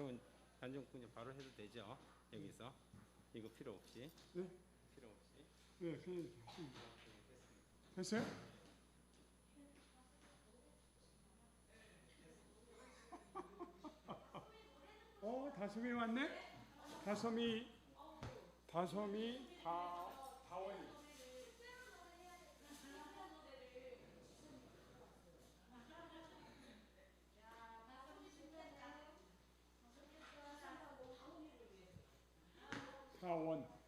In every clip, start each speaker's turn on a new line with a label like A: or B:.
A: 그러면 단종 그냥 바로 해도 되죠? 여기서 이거 필요 없이.
B: 네?
A: 필요 없이.
B: 네, 그냥 됐어요? 다솜이 왔네? 다솜이 다원이. 다원.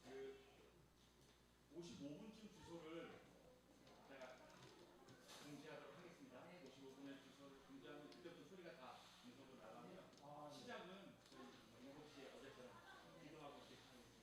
C: 그 55분쯤 주소를 제가 공지하도록 하겠습니다. 55분의 주소를 공지하면 그때부터 소리가 다 인터뷰 나가면 시작은 저희 7시에 어제처럼 기도하고 시작하겠습니다.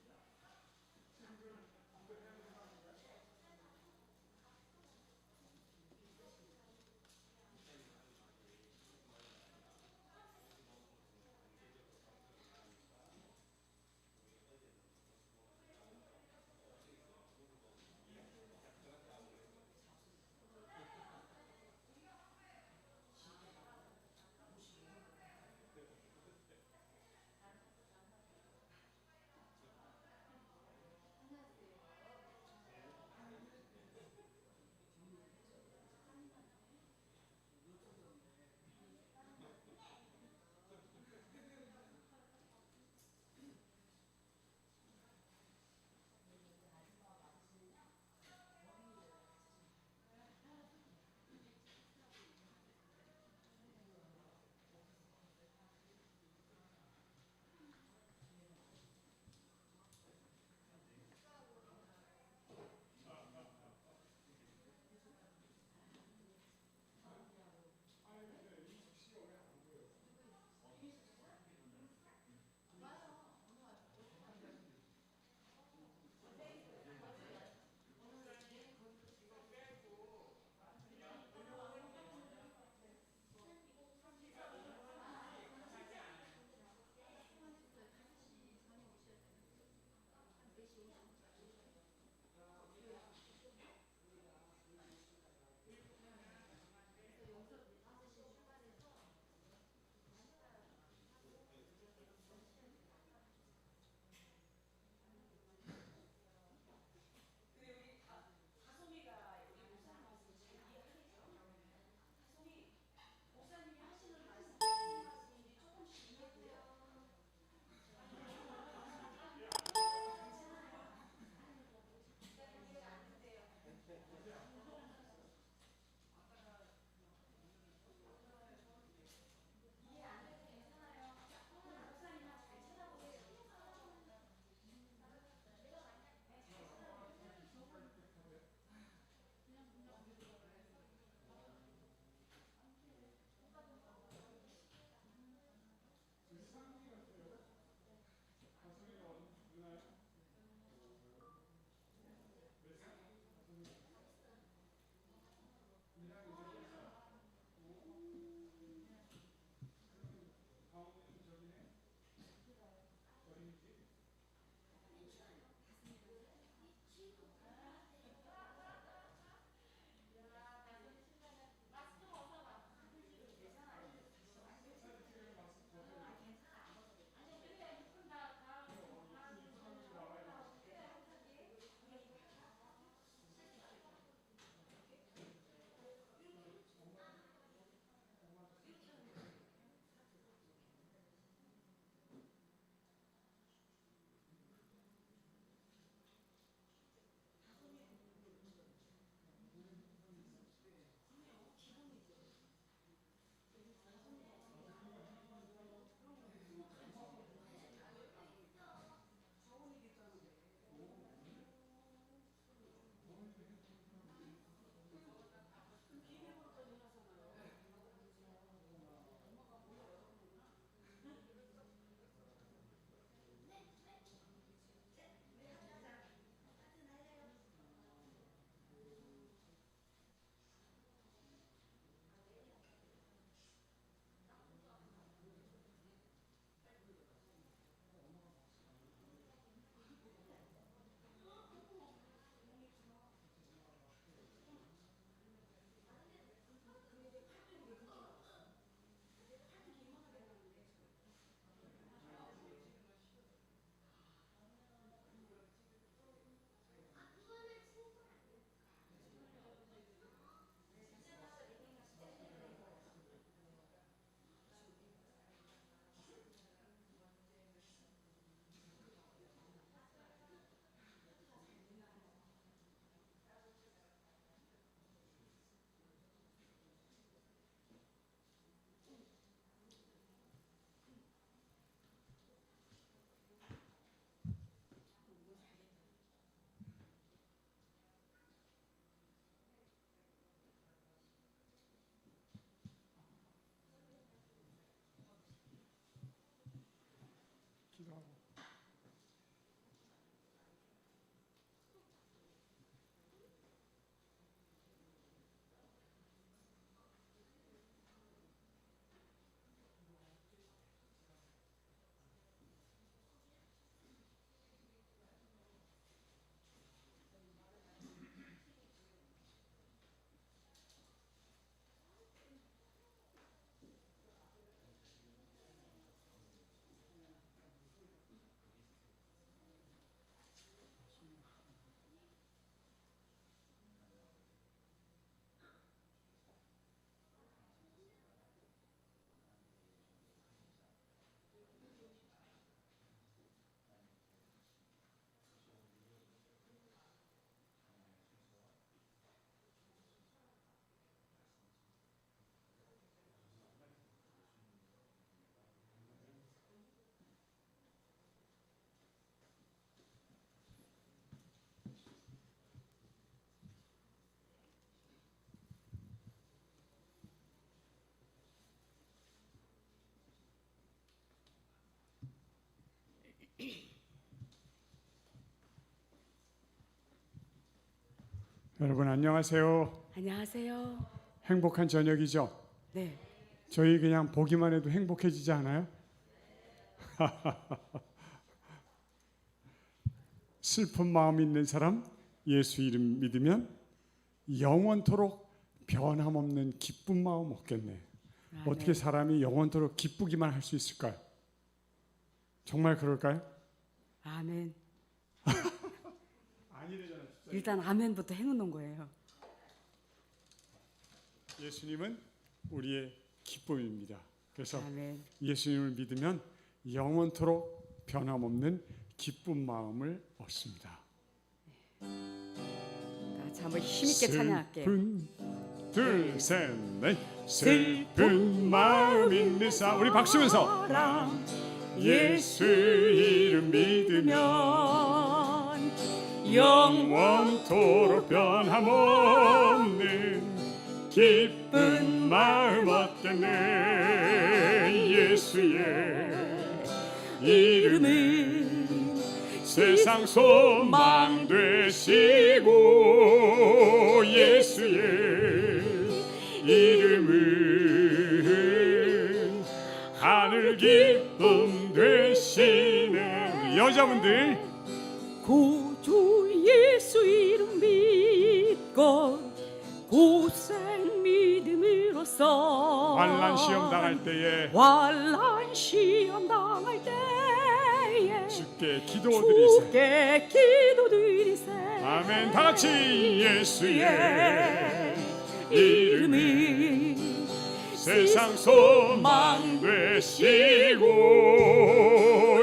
B: 여러분 안녕하세요.
D: 안녕하세요.
B: 행복한 저녁이죠?
D: 네,
B: 저희 그냥 보기만 해도 행복해지지 않아요? 슬픈 마음 있는 사람 예수 이름 믿으면 영원토록 변함없는 기쁜 마음 얻겠네. 어떻게 사람이 영원토록 기쁘기만 할 수 있을까요? 정말 그럴까요?
D: 아멘.
B: 아니래잖아요.
D: 일단 아멘부터 해놓는 거예요.
B: 예수님은 우리의 기쁨입니다. 그래서
D: 아멘.
B: 예수님을 믿으면 영원토록 변함없는 기쁜 마음을 얻습니다.
D: 같이 한번 힘있게 찬양할게요.
B: 슬픈 둘, 셋, 넷. 슬픈 마음 있는 사람 우리 박수면서 예수 이름 믿으면 영원토록 변함없는 기쁜 마음 얻겠네. 예수의 이름은 세상 소망 되시고 예수의 이름은 하늘 기쁨 되시네. 여자분들
D: 구주 예수 이름 믿고 고생 믿음으로써
B: 환난 시험 당할 때에
D: 환난 시험 당할 때에
B: 주께 기도드리세.
D: 주께 기도드리세.
B: 아멘. 다 같이 예수의
D: 이름이
B: 세상 소망 되시고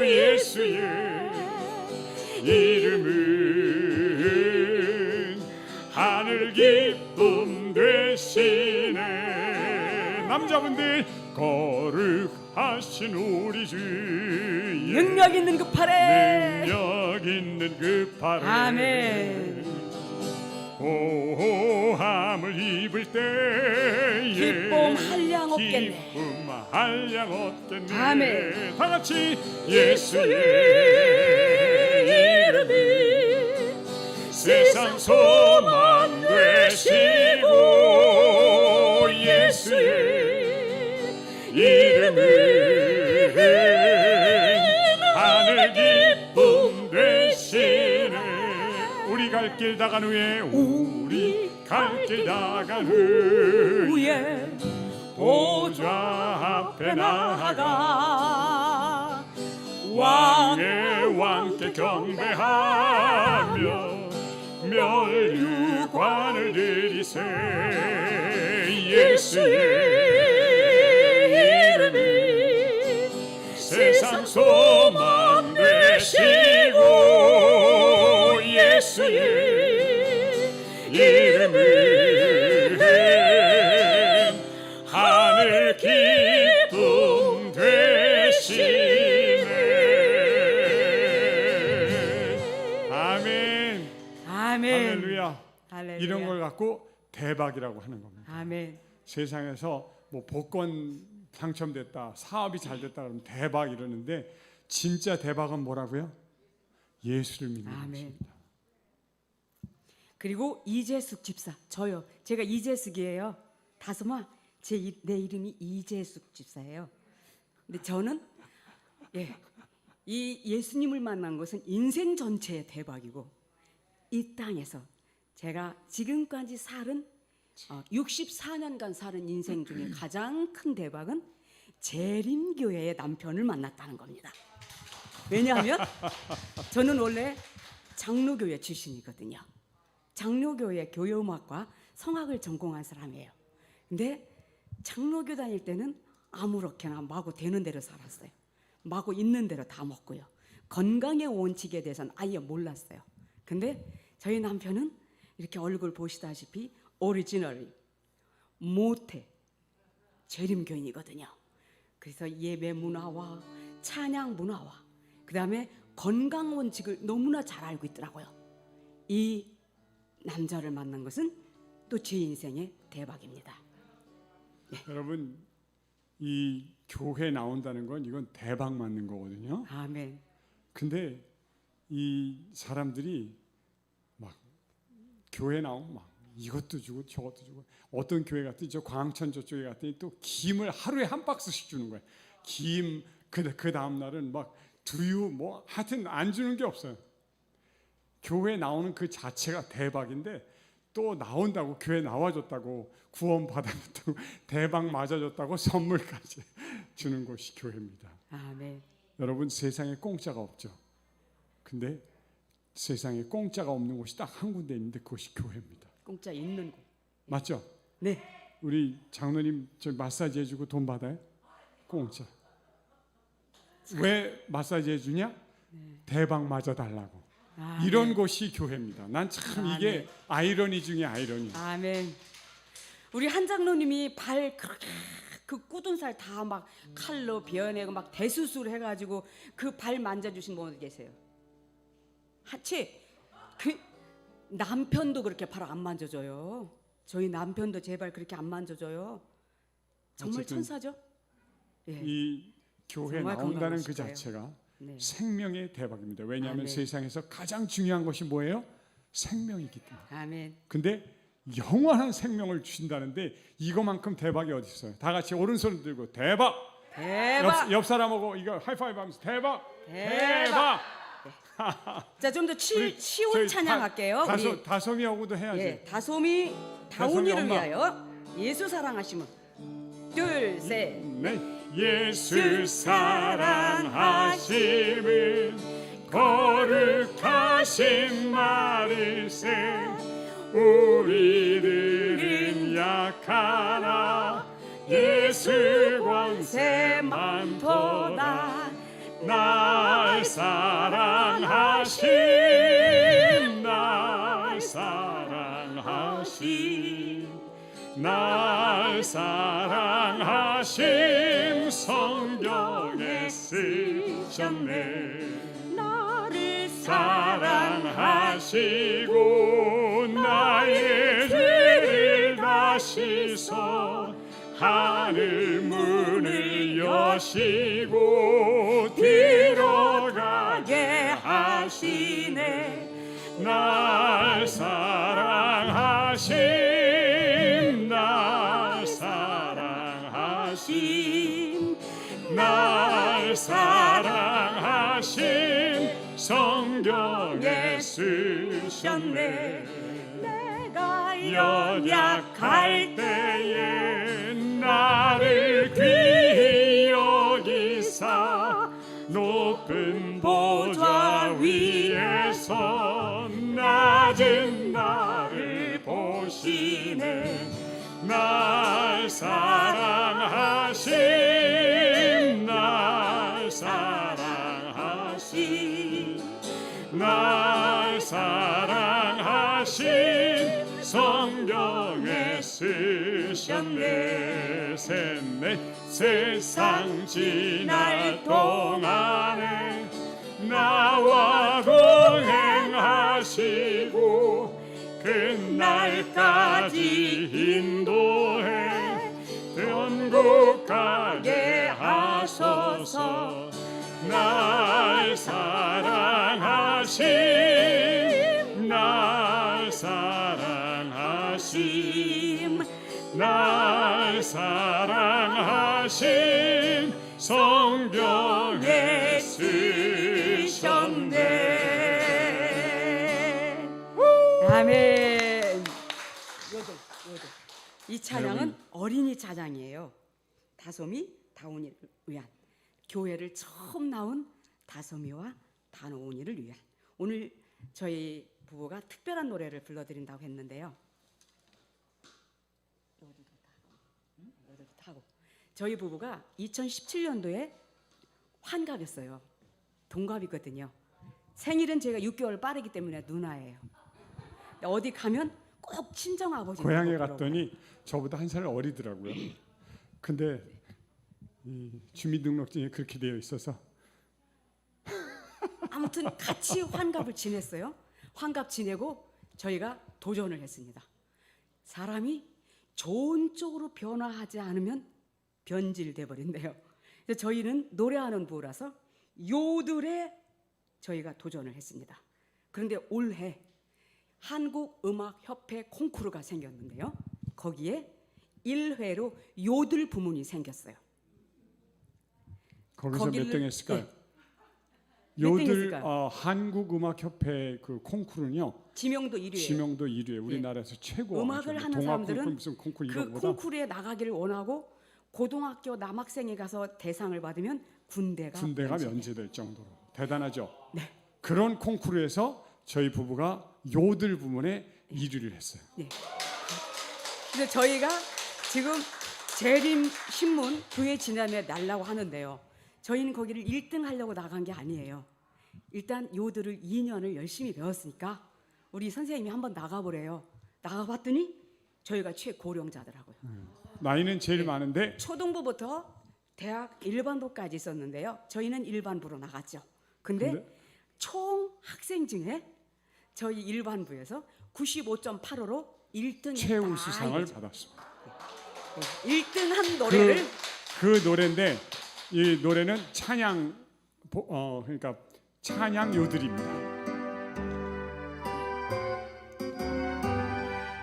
B: 예수의 이름은 하늘 기쁨 되시네. 남자분들 거룩하신 우리 주
D: 능력 있는 그 팔에
B: 능력 있는 그 팔에
D: 아멘.
B: 고함을 입을 때에
D: 기쁨 한량 얻겠네.
B: 기쁨 한량 얻겠네.
D: 아멘.
B: 다 같이 예수의
D: 이름이
B: 세상 소망 되시고 예수의 이름은 하늘 기쁨 되시네. 우리 갈 길 다간 후에 우리 갈 길 다간 후에 보좌 앞에 나아가 왕의 왕께 경배하며 멸류관을 드리세. 예수의 이름이 세상 소망 되시고 예수의 이름은 하늘 기쁨 되시네. 아멘.
D: 아멘.
B: 할렐루야.
D: 할렐루야.
B: 이런 걸 갖고 대박이라고 하는 겁니다.
D: 아멘.
B: 세상에서 뭐 복권 당첨됐다, 사업이 잘 됐다 그러면 대박 이러는데 진짜 대박은 뭐라고요? 예수를 믿는
D: 아멘.
B: 것입니다.
D: 그리고 이재숙 집사 저요. 제가 이재숙이에요. 다솜아 내 이름이 이재숙 집사예요. 근데 저는 이 예수님을 만난 것은 인생 전체의 대박이고 이 땅에서 제가 지금까지 살은 64년간 살은 인생 중에 가장 큰 대박은 재림교회의 남편을 만났다는 겁니다. 왜냐하면 저는 원래 장로교회 출신이거든요. 장로교회 교회음악과 성악을 전공한 사람이에요. 근데 장로교 다닐 때는 아무렇게나 마구 되는 대로 살았어요. 마구 있는 대로 다 먹고요. 건강의 원칙에 대해서는 아예 몰랐어요. 근데 저희 남편은 이렇게 얼굴 보시다시피 오리지널 모태 재림교인이거든요. 그래서 예배 문화와 찬양 문화와 그 다음에 건강 원칙을 너무나 잘 알고 있더라고요. 이 남자를 만난 것은 또 제 인생의 대박입니다.
B: 여러분 이 교회 나온다는 건 이건 대박 맞는 거거든요.
D: 아멘.
B: 근데 이 사람들이 막 교회 나오면 막 이것도 주고 저것도 주고, 어떤 교회 갔더니 저 광천 저쪽에 갔더니 또 김을 하루에 한 박스씩 주는 거예요. 김, 그 다음 날은 막 두유, 뭐 하여튼 안 주는 게 없어요. 교회 나오는 그 자체가 대박인데, 또 나온다고, 교회 나와줬다고, 구원 받아줬다고, 대박 맞아줬다고 선물까지 주는 곳이 교회입니다.
D: 아멘.
B: 여러분, 세상에 공짜가 없죠. 근데 세상에 공짜가 없는 곳이 딱 한 군데 있는데 그것이 교회입니다.
D: 공짜 있는 곳.
B: 맞죠?
D: 네.
B: 우리 장로님 저 마사지 해주고 돈 받아요? 공짜. 왜 마사지 해주냐? 대박 맞아 달라고. 이런 곳이 교회입니다. 난 참 이게 아이러니 중에 아이러니.
D: 아멘. 우리 한 장로님이 발 그렇게 그 굳은 살 다 막 칼로 베어내고 막 대수술 해가지고 그 발 만져주신 분 계세요. 하치 그 남편도 그렇게 발 안 만져줘요. 저희 남편도 제발 그렇게 안 만져줘요. 정말
B: 어쨌든
D: 천사죠. 예.
B: 이 교회
D: 정말
B: 나온다는 그
D: 건강하실 거예요.
B: 자체가
D: 네.
B: 생명의 대박입니다. 왜냐하면
D: 아멘.
B: 세상에서 가장 중요한 것이 뭐예요? 생명이기 때문에.
D: 아멘.
B: 근데 영원한 생명을 주신다는데 이거만큼 대박이 어디 있어요? 다 같이 오른손을 들고 대박!
D: 대박.
B: 옆 사람하고 이거 하이파이브 하면서 대박!
D: 대박! 자, 좀 더 쉬운
B: 저희
D: 찬양할게요. 우리
B: 다솜이하고도 해야지.
D: 예, 다솜이 다운이를
B: 엄마.
D: 위하여 예수 사랑하시면 둘, 셋.
B: 네. 예수 사랑하심은 거룩하신 말일세. 우리들은 약하나 예수 권세만 보다. 날 사랑하심, 날 사랑하심, 날 사랑하심 성경에 쓰셨네. 나를 사랑하시고 나의 죄를 다시서 하늘 문을 여시고 들어가게 하시네. 날 사랑하심, 날 사랑하심, 날 사랑하심 성경에 쓰셨네. 내가 연약할 때에 나를 귀히 여기사 높은 보좌 위에서 낮은 나를 보시네. 날 사랑하심, 날 사랑하심, 날 사랑하심 성경에 쓰셨네. 셋넷 세상 지날 동안에 나와 동행하시고 그날까지 인도해 천국 가게 하소서. 날 사랑하심, 날 사랑하심, 날 사랑하심 성경에 쓰셨네.
D: 아멘. 요들. 이 찬양은 어린이 찬양이에요. 다솜이 다운이를 위한, 교회를 처음 나온 다솜이와 다운이를 위한. 오늘 저희 부부가 특별한 노래를 불러드린다고 했는데요. 여기도 타고. 저희 부부가 2017년도에 환갑이었어요. 동갑이거든요. 생일은 제가 6개월 빠르기 때문에 누나예요. 어디 가면 꼭 친정 아버지
B: 고향에 갔더니 저보다 한 살 어리더라고요. 근데 이 주민등록증에 그렇게 되어 있어서
D: 아무튼 같이 환갑을 지냈어요. 환갑 지내고 저희가 도전을 했습니다. 사람이 좋은 쪽으로 변화하지 않으면 변질돼 버린대요. 그래서 저희는 노래하는 부부라서 요들에 저희가 도전을 했습니다. 그런데 올해 한국음악협회 콩쿠르가 생겼는데요. 거기에 1회로 요들 부문이 생겼어요.
B: 거기서 몇
D: 거기를-
B: 등 했을까요?
D: 네. 몇 등
B: 요들
D: 했을까요?
B: 한국음악협회 그 콩쿠르는요.
D: 지명도 1위예요.
B: 지명도 1위에 우리나라에서 최고.
D: 음악을
B: 아주
D: 하는
B: 동화
D: 사람들은
B: 콩쿠르 무슨 콩쿠르
D: 그
B: 이런 거보다
D: 콩쿠르에 나가기를 원하고 고등학교 남학생이 가서 대상을 받으면 군대가 면제돼요.
B: 면제될 정도로 대단하죠.
D: 네.
B: 그런 콩쿠르에서 저희 부부가 요들 부문에 1위를 했어요.
D: 네. 근데 저희가 지금 재림 신문 그해 지남에 날라고 하는데요. 저희는 거기를 1등 하려고 나간 게 아니에요. 일단 요들을 2년을 열심히 배웠으니까 우리 선생님이 한번 나가보래요. 나가봤더니 저희가 최고령자더라고요.
B: 나이는 제일
D: 네.
B: 많은데
D: 초등부부터 대학 일반부까지 있었는데요. 저희는 일반부로 나갔죠. 근데 총 학생 중에 저희 일반부에서 95.85로 1등
B: 최우수상을 받았습니다.
D: 1등 한 노래를
B: 그 노래인데 이 노래는 찬양 그러니까 찬양 요들입니다.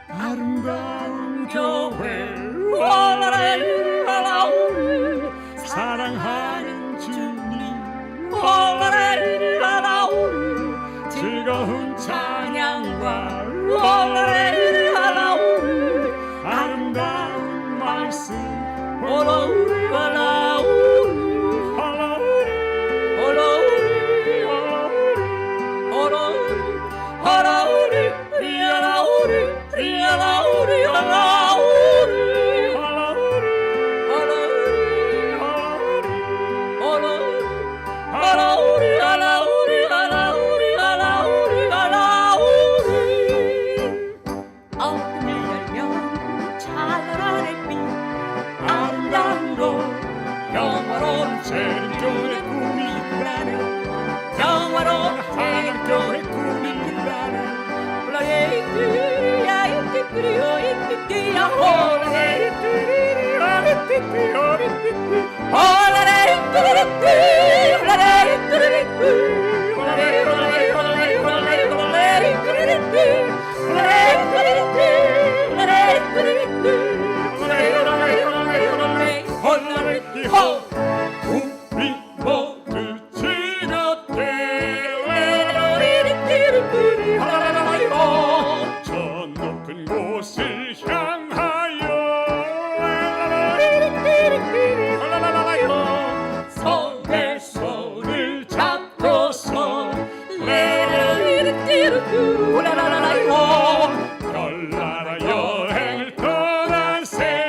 B: 아름다운 교회 사랑하는 주님 즐거운 찬양과 아름다운 말씀
D: 어둠을 열면 찬란한 햇빛
B: 아름다운 곳 영화로운 제일교회 꿈이 있다는 영화로운 하나님교회 꿈이 있다는 우리 모두 즐겁게 저 높은 곳을 향하여 손에 손을 잡고서 별나라 여행을 떠난 새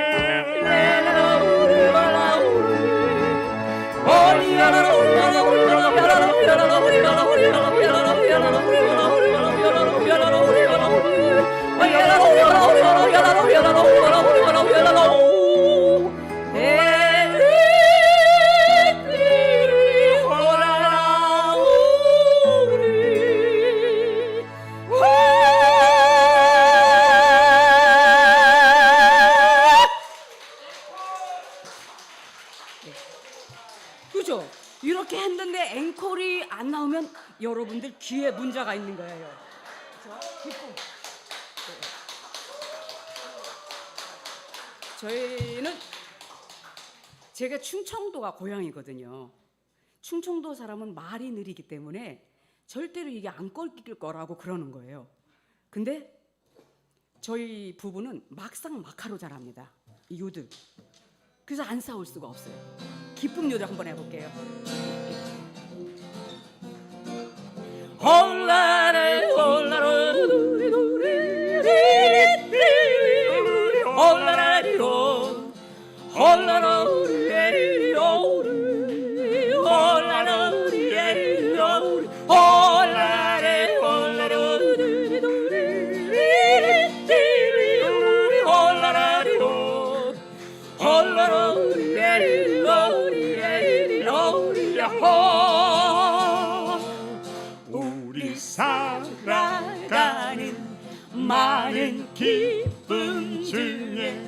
D: 그죠? 이렇게 했는데 앵콜이 안 나오면 여러분들 귀에 문제가 있는 거예요. 그죠? 기쁨. 저희는 제가 충청도가 고향이거든요. 충청도 사람은 말이 느리기 때문에 절대로 이게 안 꺾일 거라고 그러는 거예요. 근데 저희 부부는 막상 막하로 잘합니다. 이 요들. 그래서 안 싸울 수가 없어요. 기쁨 요들 한번 해볼게요. 홀라레 홀라라리로
B: 우리 살아가는 많은 기쁨 중에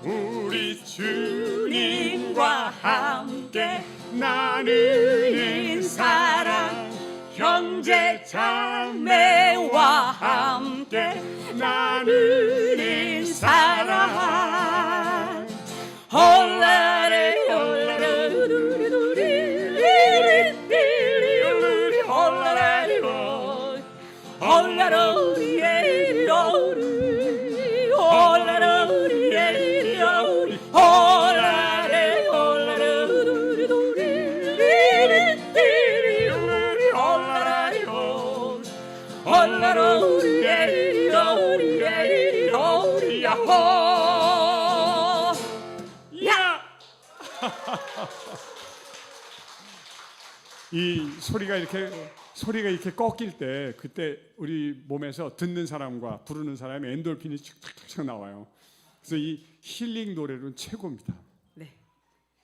B: 우리 주님과 함께 나누는 사랑 형제 자매와 함께 함께 나누는 사랑
D: 홀라레 홀라레 우리 홀라레 홀라레
B: 이 소리가 이렇게 꺾일 때 그때 우리 몸에서 듣는 사람과 부르는 사람의 엔돌핀이 착착착 나와요. 그래서 이 힐링 노래는 최고입니다.
D: 네.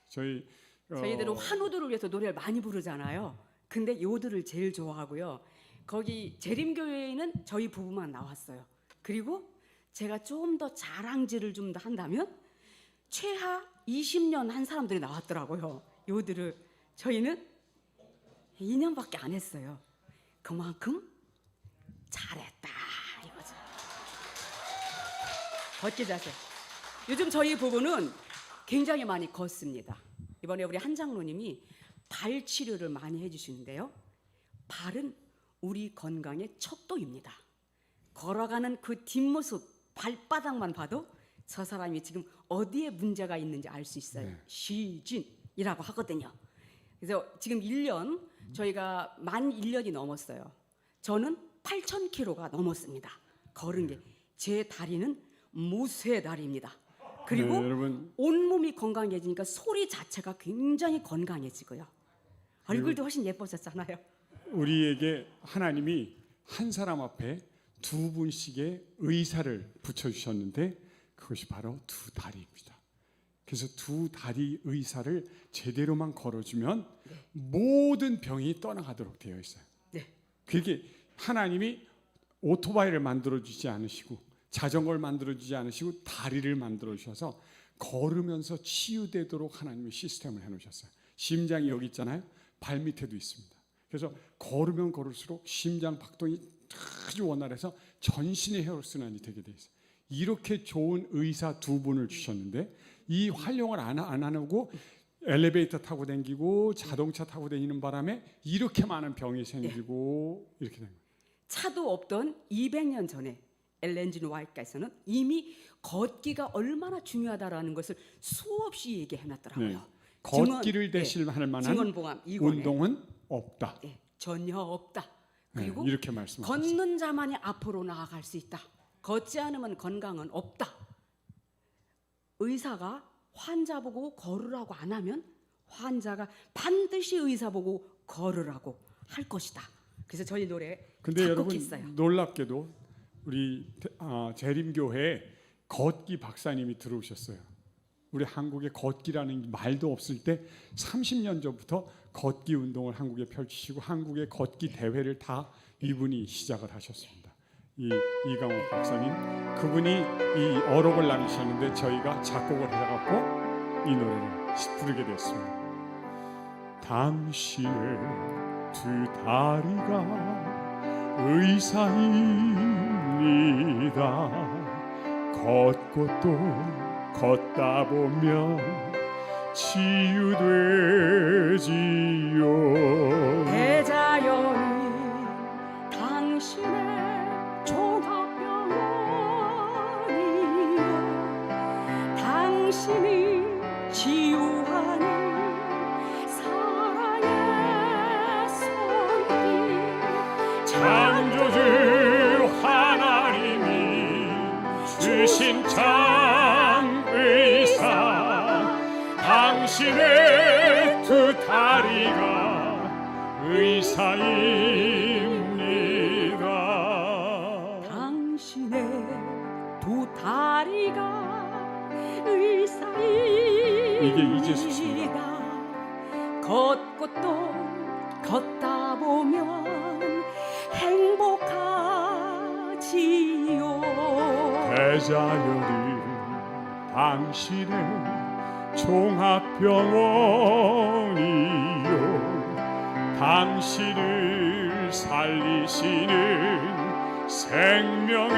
B: 저희들은
D: 환우들을 위해서 노래를 많이 부르잖아요. 근데 요들을 제일 좋아하고요. 거기 재림교회에는 저희 부부만 나왔어요. 그리고 제가 좀 더 자랑질을 좀 더 한다면 최하 20년 한 사람들이 나왔더라고요. 요들을 저희는 2년밖에 안 했어요. 그만큼 잘했다 이거죠. 걷기 자세. 요즘 저희 부부는 굉장히 많이 걷습니다. 이번에 우리 한 장로님이 발 치료를 많이 해주시는데요. 발은 우리 건강의 척도입니다. 걸어가는 그 뒷모습 발바닥만 봐도 저 사람이 지금 어디에 문제가 있는지 알 수 있어요.
B: 네.
D: 시진이라고 하거든요. 그래서 지금 1년 저희가 만 1년이 넘었어요. 저는 8,000km가 넘었습니다. 걸은 게. 제 다리는 무쇠 다리입니다. 그리고
B: 네, 여러분.
D: 온몸이 건강해지니까 소리 자체가 굉장히 건강해지고요. 얼굴도 훨씬 예뻐졌잖아요.
B: 우리에게 하나님이 한 사람 앞에 두 분씩의 의사를 붙여주셨는데 그것이 바로 두 다리입니다. 그래서 두 다리 의사를 제대로만 걸어주면 모든 병이 떠나가도록 되어 있어요.
D: 네.
B: 그게 하나님이 오토바이를 만들어주지 않으시고 자전거를 만들어주지 않으시고 다리를 만들어주셔서 걸으면서 치유되도록 하나님이 시스템을 해놓으셨어요. 심장이 여기 있잖아요. 발 밑에도 있습니다. 그래서 걸으면 걸을수록 심장 박동이 아주 원활해서 전신의 혈액순환이 되게 돼 있어요. 이렇게 좋은 의사 두 분을 주셨는데 이 활용을 안 하고 엘리베이터 타고 다니고 자동차 타고 다니는 바람에 이렇게 많은 병이 생기고 이렇게 된 거예요.
D: 차도 없던 200년 전에 엘렌진 와이트에서는 이미 걷기가 얼마나 중요하다라는 것을 수없이 얘기해놨더라고요.
B: 네. 걷기를 대신할 만한
D: 증언봉암 이권에.
B: 운동은 없다.
D: 네, 전혀 없다. 그리고
B: 네, 이렇게 말씀하셨어요.
D: 걷는 자만이 앞으로 나아갈 수 있다. 걷지 않으면 건강은 없다. 의사가 환자 보고 걸으라고 안 하면 환자가 반드시 의사 보고 걸으라고 할 것이다. 그래서 저희 노래
B: 근데 여러분
D: 작곡했어요.
B: 놀랍게도 우리 재림교회에 걷기 박사님이 들어오셨어요. 우리 한국에 걷기라는 말도 없을 때 30년 전부터 걷기 운동을 한국에 펼치시고 한국의 걷기 대회를 다 이분이 시작을 하셨습니다. 이강호 박사님, 그분이 이 어록을 남기셨는데 저희가 작곡을 해갖고 이 노래를 부르게 됐습니다. 당신의 두 다리가 의사입니다. 걷고 또 걷다 보면 치유되지요.
D: 대자연이 당신의 종합병원이요. 당신이 치유하는 사랑의 손길.
B: 창조주 하나님이 주신 의사, 당신의 두 다리가 의사입니다.
D: 당신의 두 다리가 의사입니다.
B: 이게 이재숙입니다.
D: 걷고 또 걷다 보면 행복하지요.
B: 대자연은 당신의 종합병원이요. 당신을 살리시는 생명의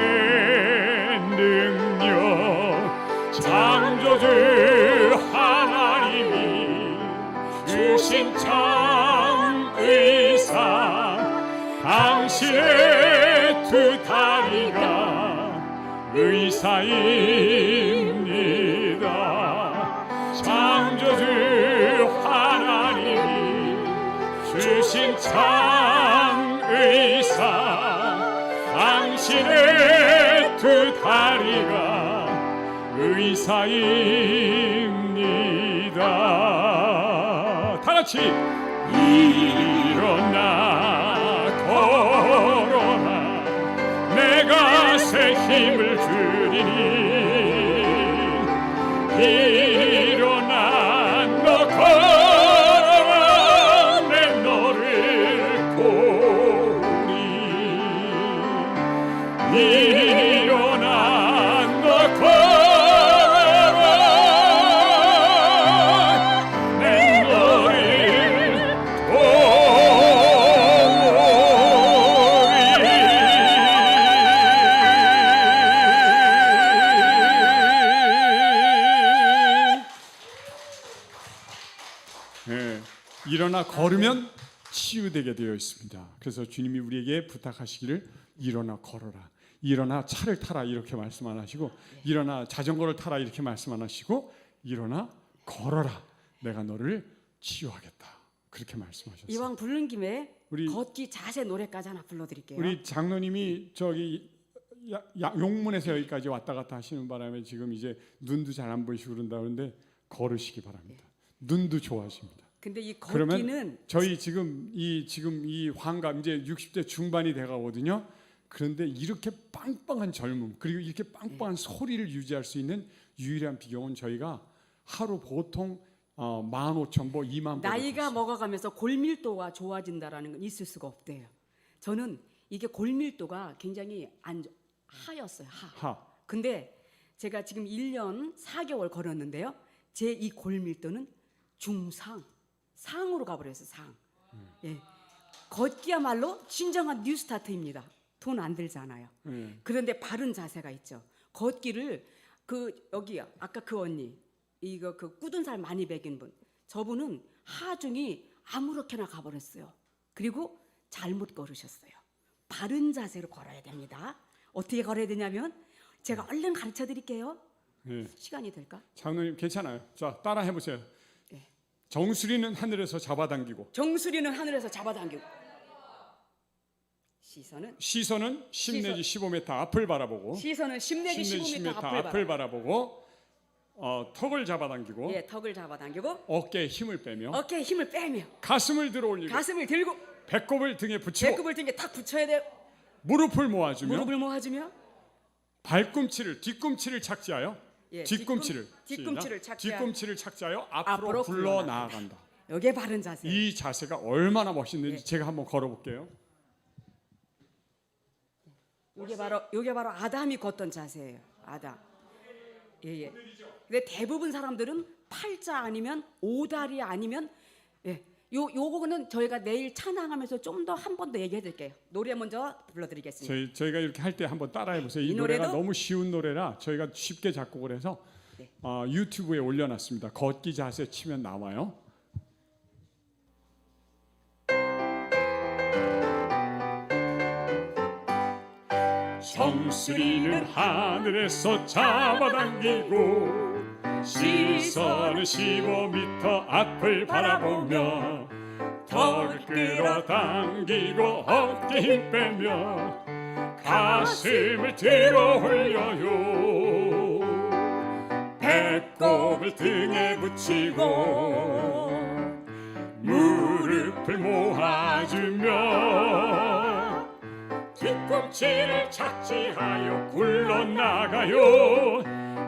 B: 능력 창조주 하나님이 주신 참의상 당신의 두 다리가 의사입니다. 창조주 하나님이 주신 참의사 당신의 두 다리가 의사입니다. 다같이 일어나 걸어라 내가 새 힘을 주리니 일어나 너 걸어라 내 너를 보리 일어나 너 걸어라 내 너를 일어나 걸으면 치유되게 되어 있습니다. 그래서 주님이 우리에게 부탁하시기를 일어나 걸어라, 일어나 차를 타라 이렇게 말씀 안 하시고 일어나 자전거를 타라 이렇게 말씀 안 하시고 일어나 걸어라 내가 너를 치유하겠다 그렇게 말씀하셨어요.
D: 이왕 부르는 김에
B: 우리
D: 걷기 자세 노래까지 하나 불러드릴게요.
B: 우리 장로님이 저기 용문에서 여기까지 왔다 갔다 하시는 바람에 지금 이제 눈도 잘 안 보이시고 그런다 그러는데 걸으시기 바랍니다. 눈도 좋아집니다.
D: 근데 이
B: 그러면
D: 걷기는
B: 저희 지금 이 환갑 이제 60대 중반이 돼가거든요. 그런데 이렇게 빵빵한 젊음 그리고 이렇게 빵빵한 소리를 유지할 수 있는 유일한 비경은 저희가 하루 보통 15,000보 2만 보
D: 나이가 먹어가면서 골밀도가 좋아진다라는 건 있을 수가 없대요. 저는 이게 골밀도가 굉장히 하였어요. 하. 근데 제가 지금 1년 4개월 걸었는데요. 제 이 골밀도는 상으로 가버렸어요. 상. 예. 걷기야말로 진정한 뉴스타트입니다. 돈 안 들잖아요. 그런데 바른 자세가 있죠. 걷기를 여기 아까 그 언니 이거 굳은 살 많이 배긴 분 저분은 하중이 아무렇게나 가버렸어요. 그리고 잘못 걸으셨어요. 바른 자세로 걸어야 됩니다. 어떻게 걸어야 되냐면 제가 얼른 가르쳐 드릴게요. 시간이 될까?
B: 장로님 괜찮아요. 자 따라 해보세요.
D: 네.
B: 정수리는 하늘에서 잡아당기고
D: 정수리는 하늘에서 잡아당기고 시선은
B: 10 내지 15m 앞을 바라보고
D: 시선은 10 내지 15m
B: 앞을 바라보고 턱을 잡아당기고
D: 예, 턱을 잡아당기고
B: 어깨에 힘을 빼며
D: 가슴을 들어 올리고
B: 가슴을 들고 배꼽을 등에
D: 배꼽을 등에 탁 붙여야 돼요.
B: 무릎을 모아주며 뒤꿈치를 착지하여
D: 예,
B: 뒤꿈치를 착지하여 앞으로 굴러 나아간다.
D: 이게 바른 자세.
B: 이 자세가 얼마나 멋있는지 제가 한번 걸어볼게요.
D: 이게 바로 아담이 걷던 자세예요. 아담. 예. 근데 대부분 사람들은 팔자 아니면 오다리 아니면 요거는 저희가 내일 찬양하면서 좀 더 한 번 더 얘기해 드릴게요. 노래 먼저 불러드리겠습니다.
B: 저희가 이렇게 할 때 한번 따라해 보세요. 이
D: 노래도?
B: 노래가 너무 쉬운 노래라 저희가 쉽게 작곡을 해서 유튜브에 올려놨습니다. 걷기 자세 치면 나와요. 정수리는 하늘에서 잡아당기고 시선은 15m 앞을 바라보며 턱을 끌어당기고 어깨 힘 빼며 가슴을 들어 올려요. 배꼽을 등에 붙이고 무릎을 모아주며 뒤꿈치를 착지하여 굴러나가요.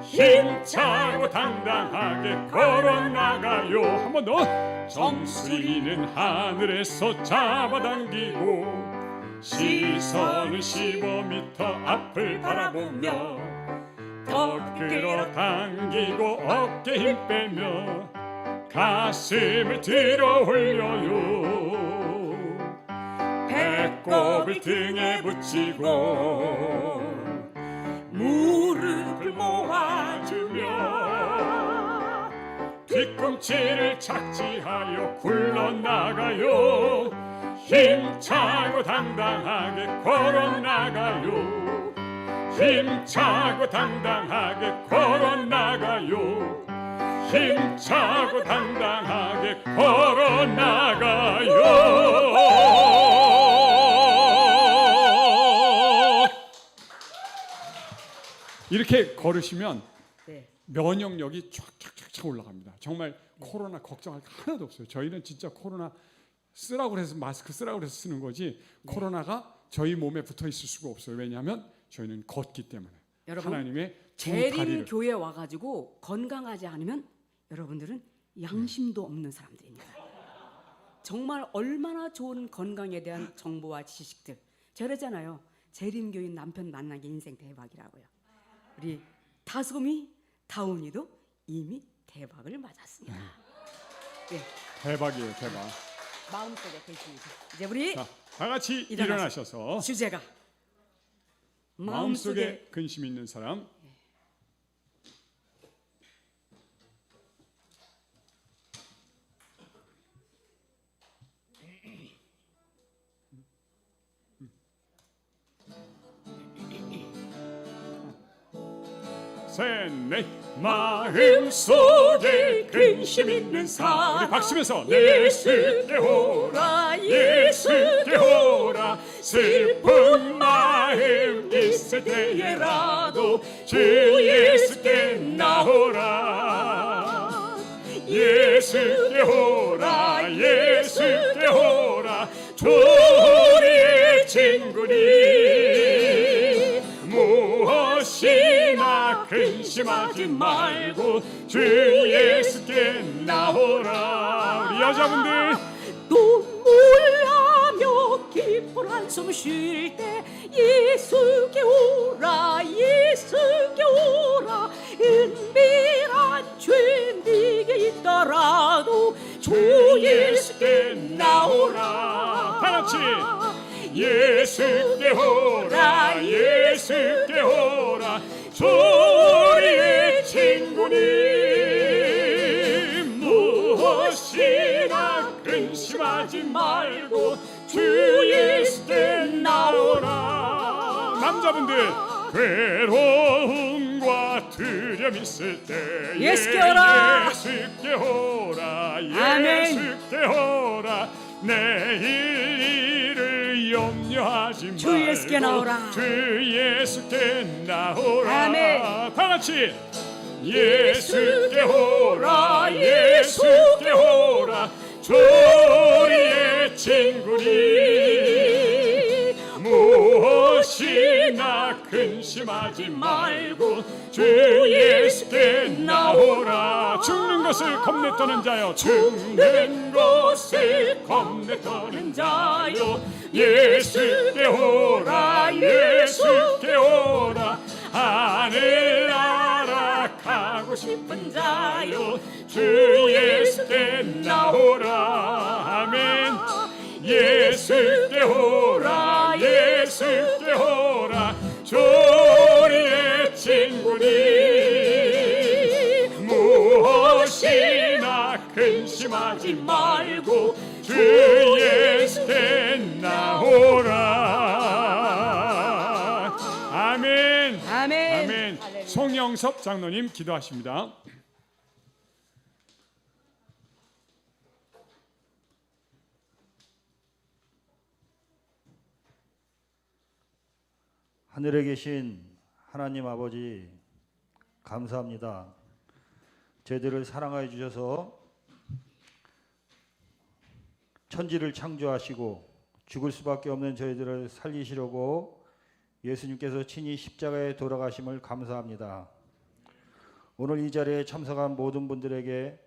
B: 힘차고 당당하게 걸어나가요. 한 번 더. 정수리는 하늘에서 잡아당기고 시선은 15m 앞을 바라보며 턱 끌어당기고 어깨 힘 빼며 가슴을 들어 올려요. 꼽을 등에 붙이고
D: 무릎을 모아주며
B: 뒤꿈치를 착지하여 굴러나가요. 힘차고 당당하게 걸어나가요. 힘차고 당당하게 걸어나가요. 힘차고 당당하게 걸어나가요. 이렇게 걸으시면
D: 네.
B: 면역력이 쫙쫙쫙 올라갑니다. 정말 코로나 걱정할 게 하나도 없어요. 저희는 진짜 코로나 쓰라고 그래서 마스크 쓰라고 그래서 쓰는 거지 코로나가 저희 몸에 붙어 있을 수가 없어요. 왜냐하면 저희는 걷기 때문에.
D: 여러분,
B: 하나님의 두
D: 재림
B: 다리를.
D: 교회 와가지고 건강하지 않으면 여러분들은 양심도 없는 사람들입니다. 정말 얼마나 좋은 건강에 대한 정보와 지식들. 저러잖아요. 재림교인 남편 만난 게 인생 대박이라고요. 우리 다솜이, 다운이도 이미 대박을 맞았습니다. 네,
B: 대박이에요, 대박.
D: 마음속에 계십니다. 이제 우리
B: 자, 다 같이
D: 일어나셔.
B: 일어나셔서
D: 주제가
B: 마음속에 근심 있는 사람. 셋넷 마음속에 근심 있는 사람. 우리 박수면서 예수께 오라 예수께 오라. 슬픈 마음 있을 때에라도 주 예수께 나오라. 예수께 오라 예수께 오라. 우리의 친구니 무엇이나 근심하지 말고 주 예수께 나오라. 우리 여자분들
D: 눈물 나며 깊은 한숨 쉴 때 예수께 오라 예수께 오라. 은밀한 죄 네게 있더라도 주 예수께 나오라.
B: 다같이 예수께 오라 예수께 오라. 우리의 친구니 무엇이나 근심하지 말고 주 예수께 나오라. 남자분들 괴로움과 두려움 있을 때
D: 예수께 오라.
B: 예수께 오라
D: 아멘.
B: 예수께 오라. 내일 일을 염려하지 말고
D: 주 예수께 나오라.
B: 주 예수께 나오라.
D: 아멘.
B: 다같이 예수께 오라 예수께 오라. 우리의 친구니 무엇이나 근심하지 말고 주 예수께 나오라. 죽는 것을 겁내 떠는 자여 죽는 것을 겁내 떠는 자여 예수께 오라 예수께 오라. 하늘 나아가고 싶은 자여 주 예수께 나오라. 아멘. 예수께 오라 예수께 오라. 우리의 친구니 무엇이나 근심하지 말고 주 예수께 나오라. 아멘.
D: 아멘.
B: 아멘. 송영섭 장로님 기도하십니다.
E: 하늘에 계신 하나님 아버지 감사합니다. 저희들을 사랑하여 주셔서 천지를 창조하시고 죽을 수밖에 없는 저희들을 살리시려고 예수님께서 친히 십자가에 돌아가심을 감사합니다. 오늘 이 자리에 참석한 모든 분들에게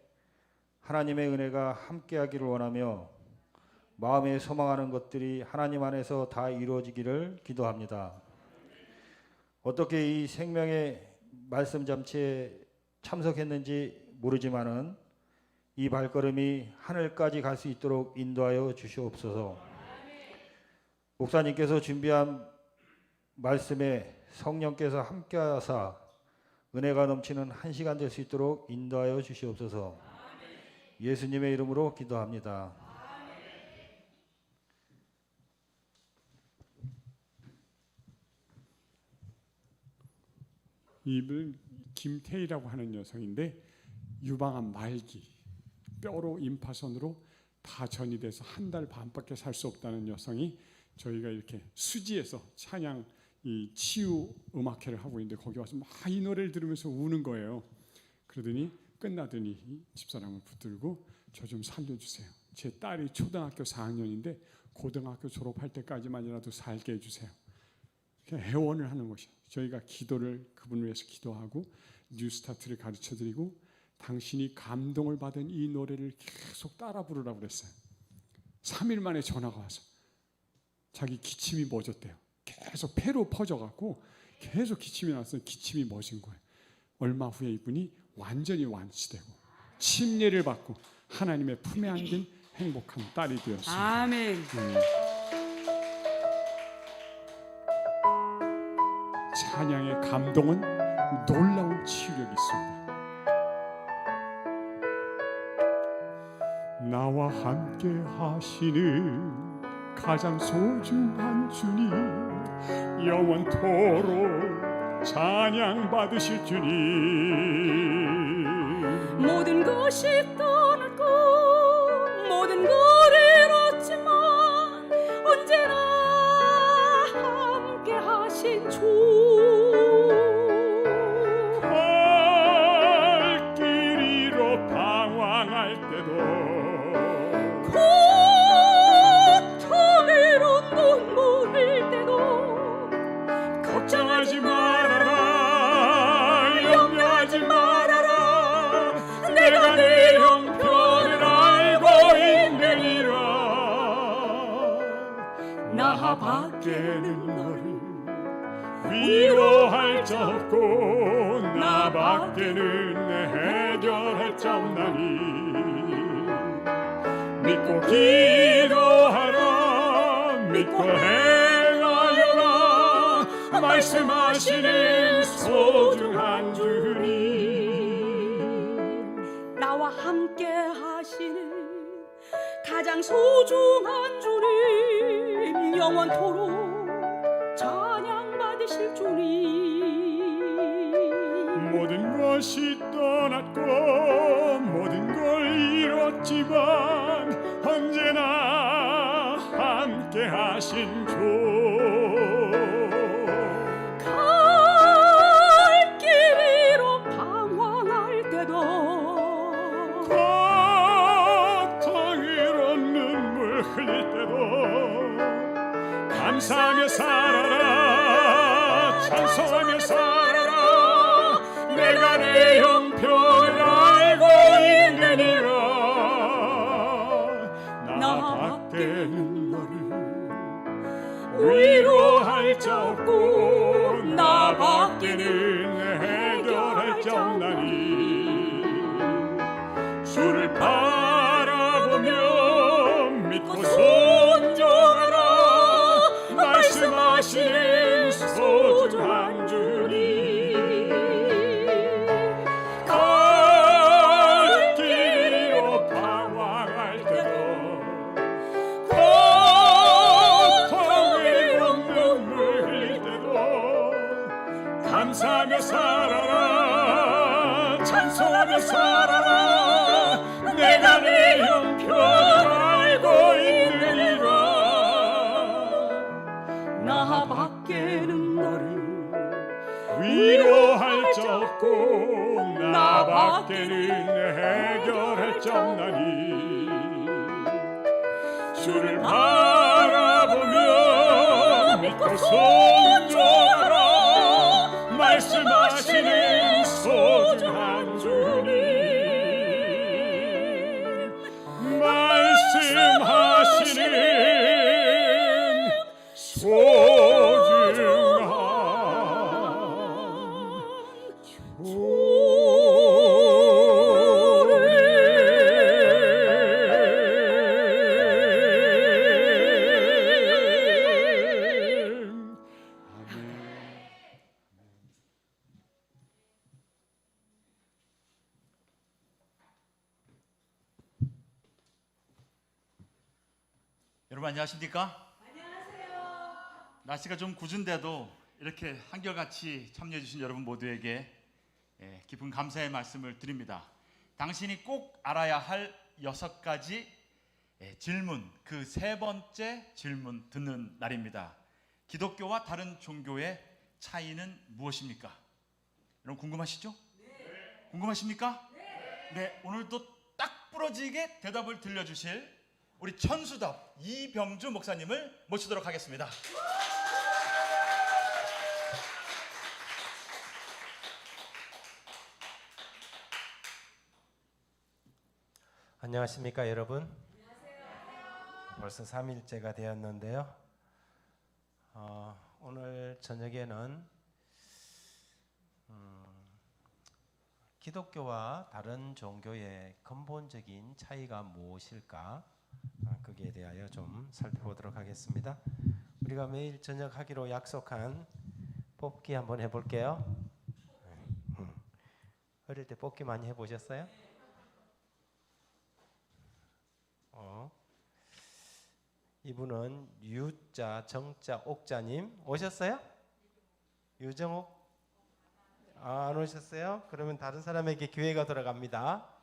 E: 하나님의 은혜가 함께하기를 원하며 마음에 소망하는 것들이 하나님 안에서 다 이루어지기를 기도합니다. 어떻게 이 생명의 말씀 잠치에 참석했는지 모르지만은 이 발걸음이 하늘까지 갈 수 있도록 인도하여 주시옵소서. 목사님께서 준비한 말씀에 성령께서 함께하사 은혜가 넘치는 한 시간 될 수 있도록 인도하여 주시옵소서. 예수님의 이름으로 기도합니다.
B: 이분 김태희라고 하는 여성인데 유방암 말기, 뼈로 임파선으로 다 전이 돼서 한 달 반밖에 살 수 없다는 여성이 저희가 이렇게 수지에서 찬양 이 치유 음악회를 하고 있는데 거기 와서 막 이 노래를 들으면서 우는 거예요. 그러더니 끝나더니 이 집사람을 붙들고 저 좀 살려주세요. 제 딸이 초등학교 4학년인데 고등학교 졸업할 때까지만이라도 살게 해주세요. 애원을 하는 것이에요. 저희가 기도를 그분을 위해서 기도하고 뉴스타트를 가르쳐드리고 당신이 감동을 받은 이 노래를 계속 따라 부르라고 그랬어요. 3일 만에 전화가 와서 자기 기침이 멎었대요. 계속 폐로 퍼져갖고 계속 기침이 나서 기침이 멎은 거예요. 얼마 후에 이분이 완전히 완치되고 침례를 받고 하나님의 품에 안긴 행복한 딸이 되었습니다.
D: 아멘.
B: 찬양의 감동은 놀라운 치유력이 있습니다. 나와 함께 하시는 가장 소중한 주님, 영원토록 찬양 받으실 주님.
D: 모든 것이 떠났고 모든 걸 잃었지만 언제나 함께 하신 주.
B: 갈 길 잃어 방황할 때도
D: 고통으로 눈물 흘릴 때도
B: 걱정하지 말아라, 염려하지 말아라, 내가 내 형편을 알고 있느니라. 나 밖에는 너를 위로할 자 없고 나 밖에는 해결할 자 없나니. 믿고 기도하라, 믿고 행하여라, 말씀하시는 소중한 주님.
D: 나와 함께 하시는 가장 소중한 주님, 영원토록 찬양 받으실 주님.
B: 모든 것이 떠났고 모든 걸 잃었지만 언제나 함께 하신 주.
D: 갈 길 잃어 방황할 때도
B: 고통으로 눈물 흘릴 때도 감사하며 살아라, 찬송하며 살아라, 내가 내 형편을 알고 있느니라. 나 밖에는 너를 위로할 자 없고 나 밖에는 해결할 자 없나니. 주를 바라보며 믿고 순종하라, 말씀하시는 소중한 주님. 갈 길로 방황할 때도 고통으로 눈물 흘릴 때도 감사하며 살아라, 찬송하며 살아라, 내가 내 형편을 알고 있느니라. 나 밖에는 너를 위로할 자 없고 나 밖에는 해결할 자 없나니. 주를 바라보며 믿고 순종하라, 말씀하시는 소중한 주님. 말씀하시는 소중한 주님.
C: 여러분 안녕하십니까? 안녕하세요. 날씨가 좀 궂은데도 이렇게 한결같이 참여해 주신 여러분 모두에게 깊은 감사의 말씀을 드립니다. 당신이 꼭 알아야 할 6가지 질문, 그 3번째 질문 듣는 날입니다. 기독교와 다른 종교의 차이는 무엇입니까? 여러분 궁금하시죠? 네. 궁금하십니까? 네. 오늘도 딱 부러지게 대답을 들려주실 우리 천수답 이병주 목사님을 모시도록 하겠습니다.
F: 안녕하십니까 여러분. 안녕하세요. 벌써 3일째가 되었는데요. 오늘 저녁에는 기독교와 다른 종교의 근본적인 차이가 무엇일까, 거기에 대하여 좀 살펴보도록 하겠습니다. 우리가 매일 저녁 하기로 약속한 뽑기 한번 해볼게요. 어릴 때 뽑기 많이 해보셨어요? 이분은 유자 정자 옥자님 오셨어요? 유정옥? 안 오셨어요? 그러면 다른 사람에게 기회가 돌아갑니다.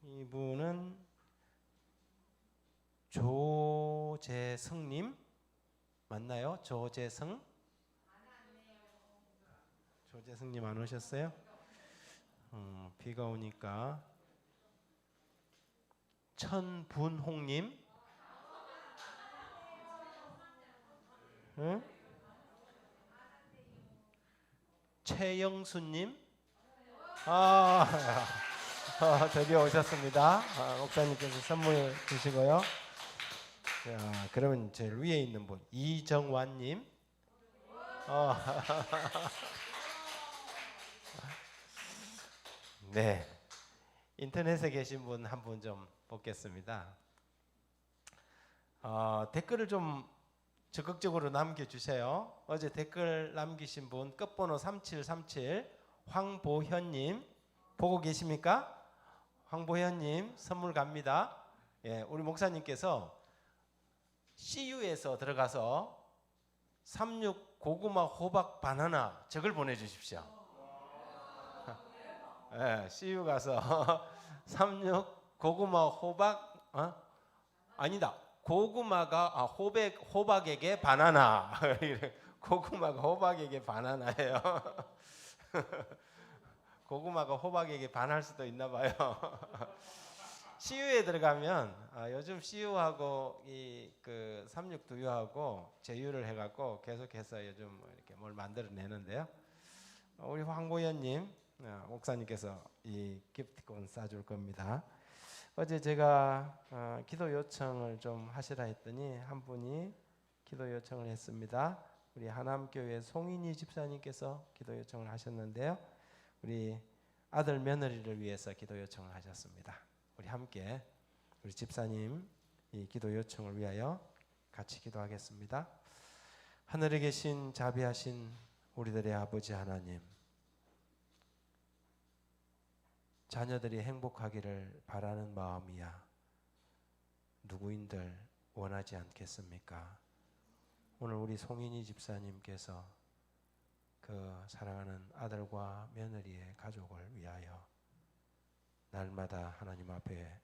F: 이분은 조재성님 맞나요? 조재성? 조재성님 안 오셨어요? 비가 오니까. 천분홍님, 응? 최영수님, 드디어 오셨습니다. 목사님께서 선물 주시고요. 자, 그러면 제일 위에 있는 분 이정환님, 네, 인터넷에 계신 분 한 분 좀 보겠습니다. 댓글을 좀 적극적으로 남겨주세요. 어제 댓글 남기신 분 끝번호 3737 황보현님 보고 계십니까? 황보현님 선물 갑니다. 예, 우리 목사님께서 CU에서 들어가서 36 고구마 호박 바나나 저걸 보내주십시오. 예, CU 가서 36 고구마 호박 아니다. 고구마가 호박에게 바나나. 고구마가 호박에게 바나나예요. 고구마가 호박에게 반할 수도 있나 봐요. CU에 들어가면 요즘 CU하고 그 삼육두유하고 제휴를 해갖고 계속해서 요즘 이렇게 뭘 만들어내는데요. 우리 황보현님 목사님께서 이 기프티콘 쏴줄 겁니다. 어제 제가 기도 요청을 좀 하시라 했더니 한 분이 기도 요청을 했습니다. 우리 하남교회 송인희 집사님께서 기도 요청을 하셨는데요. 우리 아들 며느리를 위해서 기도 요청을 하셨습니다. 우리 함께 우리 집사님 이 기도 요청을 위하여 같이 기도하겠습니다. 하늘에 계신 자비하신 우리들의 아버지 하나님, 자녀들이 행복하기를 바라는 마음이야 누구인들 원하지 않겠습니까? 오늘 우리 송인희 집사님께서 그 사랑하는 아들과 며느리의 가족을 위하여 날마다 하나님 앞에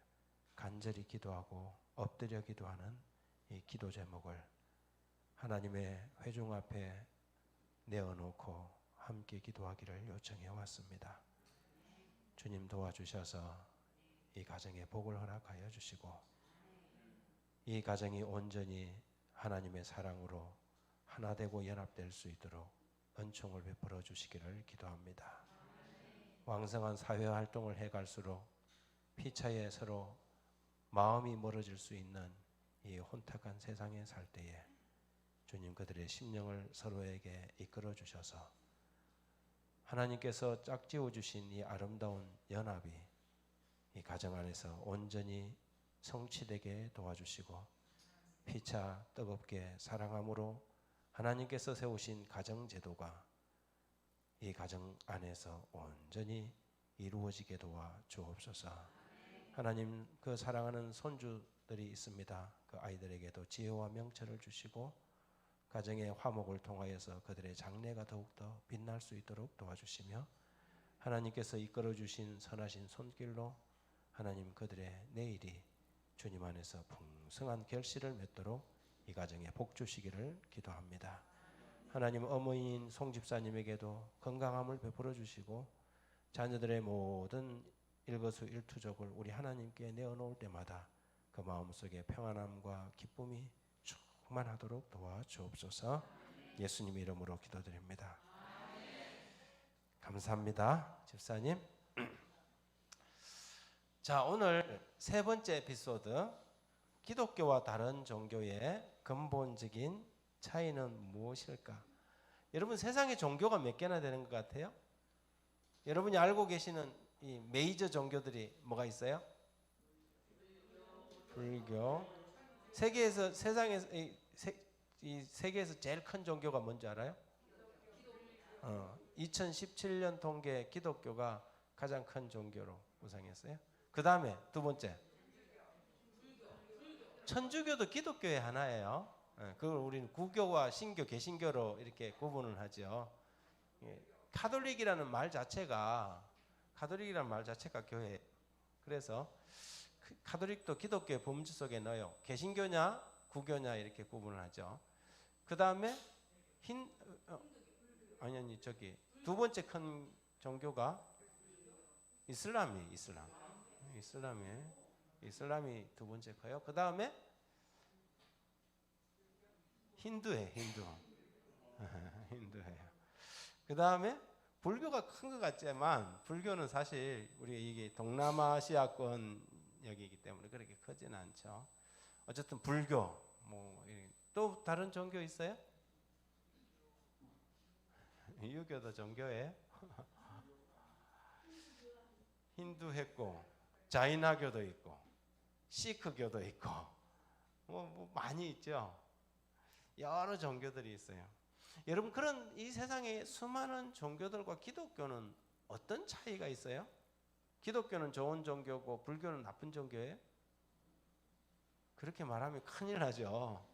F: 간절히 기도하고 엎드려 기도하는 이 기도 제목을 하나님의 회중 앞에 내어놓고 함께 기도하기를 요청해 왔습니다. 주님 도와주셔서 이 가정에 복을 허락하여 주시고 이 가정이 온전히 하나님의 사랑으로 하나 되고 연합될 수 있도록 은총을 베풀어 주시기를 기도합니다. 왕성한 사회 활동을 해갈수록 피차에 서로 마음이 멀어질 수 있는 이 혼탁한 세상에 살 때에 주님 그들의 심령을 서로에게 이끌어 주셔서 하나님께서 짝지어 주신 이 아름다운 연합이 이 가정 안에서 온전히 성취되게 도와주시고 피차 뜨겁게 사랑함으로 하나님께서 세우신 가정 제도가 이 가정 안에서 온전히 이루어지게 도와 주옵소서. 하나님 그 사랑하는 손주들이 있습니다. 그 아이들에게도 지혜와 명철을 주시고 가정의 화목을 통하여서 그들의 장래가 더욱더 빛날 수 있도록 도와주시며 하나님께서 이끌어 주신 선하신 손길로 하나님 그들의 내일이 주님 안에서 풍성한 결실을 맺도록 이 가정에 복 주시기를 기도합니다. 하나님 어머니인 송집사님에게도 건강함을 베풀어 주시고 자녀들의 모든 일거수일투족을 우리 하나님께 내어놓을 때마다 그 마음속에 평안함과 기쁨이 충만하도록 도와주옵소서. 예수님의 이름으로 기도드립니다. 감사합니다, 집사님. 자, 오늘 세 번째 에피소드, 기독교와 다른 종교의 근본적인 차이는 무엇일까? 여러분, 세상에 종교가 몇 개나 되는 것 같아요? 여러분이 알고 계시는 이 메이저 종교들이 뭐가 있어요? 불교. 세계에서 세상에서 이 세계에서 제일 큰 종교가 뭔지 알아요? 2017년 통계 기독교가 가장 큰 종교로 우상했어요. 그 다음에 두 번째 천주교도 기독교의 하나예요. 그걸 우리는 구교와 신교, 개신교로 이렇게 구분을 하죠. 카톨릭이라는 말 자체가 교회. 그래서 카톨릭도 기독교의 범주 속에 넣어요. 개신교냐 구교냐 이렇게 구분을 하죠. 그 다음에 두 번째 큰 종교가 이슬람이 두 번째 커요. 그 다음에 힌두예요. 그 다음에 불교가 큰 것 같지만 불교는 사실 우리 이게 동남아시아권 여기이기 때문에 그렇게 크지는 않죠. 어쨌든 불교 또 다른 종교 있어요? 유교도 종교예요. 힌두 했고 자이나교도 있고 시크교도 있고 뭐 많이 있죠. 여러 종교들이 있어요. 여러분, 그런 이 세상에 수많은 종교들과 기독교는 어떤 차이가 있어요? 기독교는 좋은 종교고 불교는 나쁜 종교예요? 그렇게 말하면 큰일 나죠.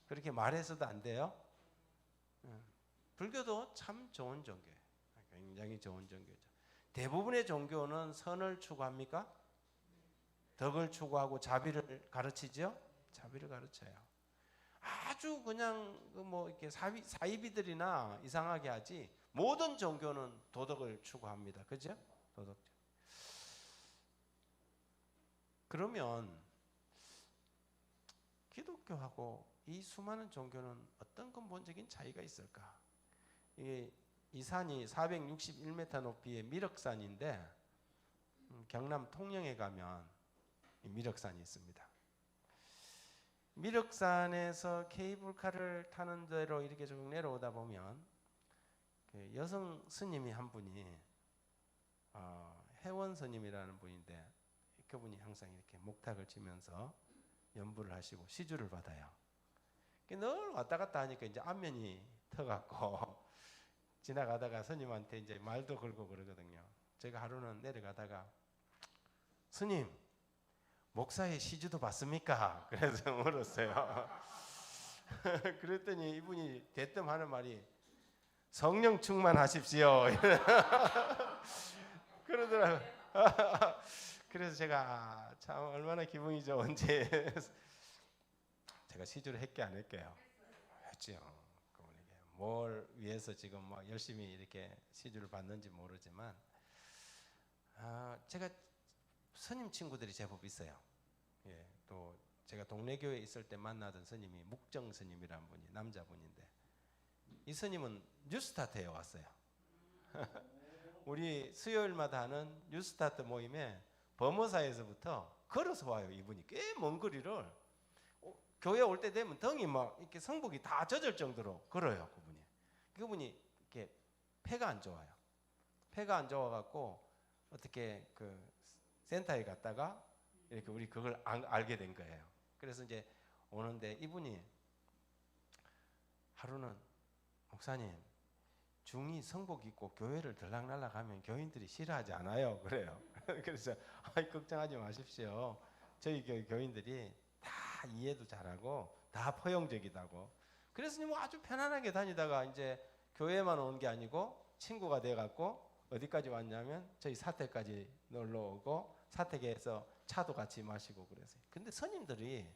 F: 그렇게 말해서도 안 돼요. 불교도 참 좋은 종교예요. 굉장히 좋은 종교죠. 대부분의 종교는 선을 추구합니까? 덕을 추구하고 자비를 가르치죠. 자비를 가르쳐요. 아주 그냥 이렇게 사이비들이나 이상하게 하지 모든 종교는 도덕을 추구합니다. 그죠? 도덕. 그러면 기독교하고 이 수많은 종교는 어떤 근본적인 차이가 있을까? 이 산이 461m 높이의 미륵산인데 경남 통영에 가면 이 미륵산이 있습니다. 미륵산에서 케이블카를 타는 대로 이렇게 쭉 내려오다 보면 여성 스님이 한 분이 회원 스님이라는 분인데 그분이 항상 이렇게 목탁을 치면서 연부를 하시고 시주를 받아요. 늘 왔다 갔다 하니까 이제 안면이 터갖고 지나가다가 스님한테 이제 말도 걸고 그러거든요. 제가 하루는 내려가다가 스님, 목사의 시주도 받습니까? 그래서 물었어요. 그랬더니 이분이 대뜸 하는 말이 성령 충만하십시오. 그러더라고요. 그래서 제가 참 얼마나 기분이 좋은지 제가 시주를 했게 안 했게요? 했지요. 그분에게 뭘 위해서 지금 막 열심히 이렇게 시주를 받는지 모르지만 제가 스님 친구들이 제법 있어요. 예, 또 제가 동네 교회에 있을 때 만나던 스님이 묵정 스님이라는 분이 남자분인데 이 스님은 뉴스타트에 왔어요. 우리 수요일마다 하는 뉴스타트 모임에 범어사에서부터 걸어서 와요. 이분이 꽤 먼 거리를 교회 올 때 되면 등이 막 이렇게 성복이 다 젖을 정도로 걸어요. 그분이 이렇게 폐가 안 좋아요. 폐가 안 좋아갖고 어떻게 그 센터에 갔다가 이렇게 우리 그걸 알게 된 거예요. 그래서 이제 오는데 이분이 하루는 목사님, 중이 성복 입고 교회를 들락날락하면 교인들이 싫어하지 않아요. 그래요. 그래서 걱정하지 마십시오. 저희 교회 교인들이 다 이해도 잘하고 다 포용적이다고. 그래서 뭐 아주 편안하게 다니다가 이제 교회만 온 게 아니고 친구가 돼갖고 어디까지 왔냐면 저희 사택까지 놀러 오고 사택에서 차도 같이 마시고 그랬어요. 근데 스님들이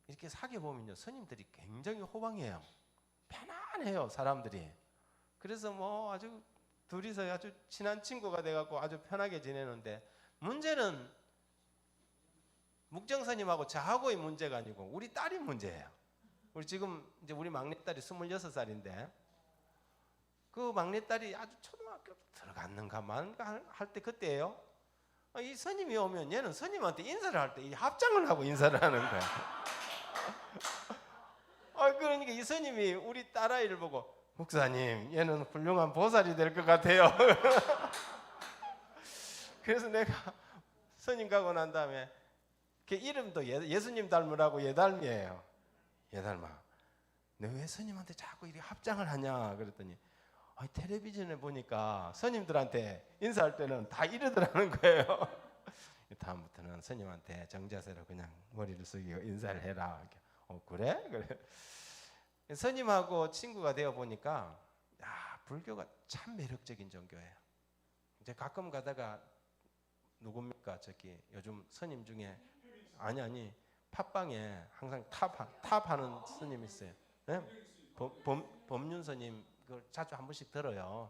F: 이렇게 사귀어 보면요, 스님들이 굉장히 호방이에요. 편안해요, 사람들이. 그래서 뭐 아주 둘이서 아주 친한 친구가 돼갖고 아주 편하게 지내는데, 문제는 묵정스님하고 저하고의 문제가 아니고 우리 딸이 문제예요. 우리 지금 이제 우리 막내딸이 26살인데 그 막내딸이 아주 초등학교 들어갔는가만 할 때 그때예요. 이 스님이 오면 얘는 스님한테 인사를 할 때 이 합장을 하고 인사를 하는 거야. 그러니까 이 스님이 우리 딸아이를 보고, 목사님, 얘는 훌륭한 보살이 될 것 같아요. 그래서 내가 스님 가고 난 다음에 걔 이름도 예수님 닮으라고 예닮이에요. 예닮아, 너 왜 스님한테 자꾸 이렇게 합장을 하냐 그랬더니, 텔레비전에 보니까 스님들한테 인사할 때는 다 이러더라는 거예요. 다음부터는 스님한테 정자세로 그냥 머리를 숙이고 인사를 해라. 그래? 그래. 스님하고 친구가 되어 보니까 불교가 참 매력적인 종교예요. 이제 가끔 가다가 누굽니까? 저기 요즘 스님 중에 아니 팟빵에 항상 탑하는 스님 있어요. 네? 법륜 스님 그걸 자주 한 번씩 들어요.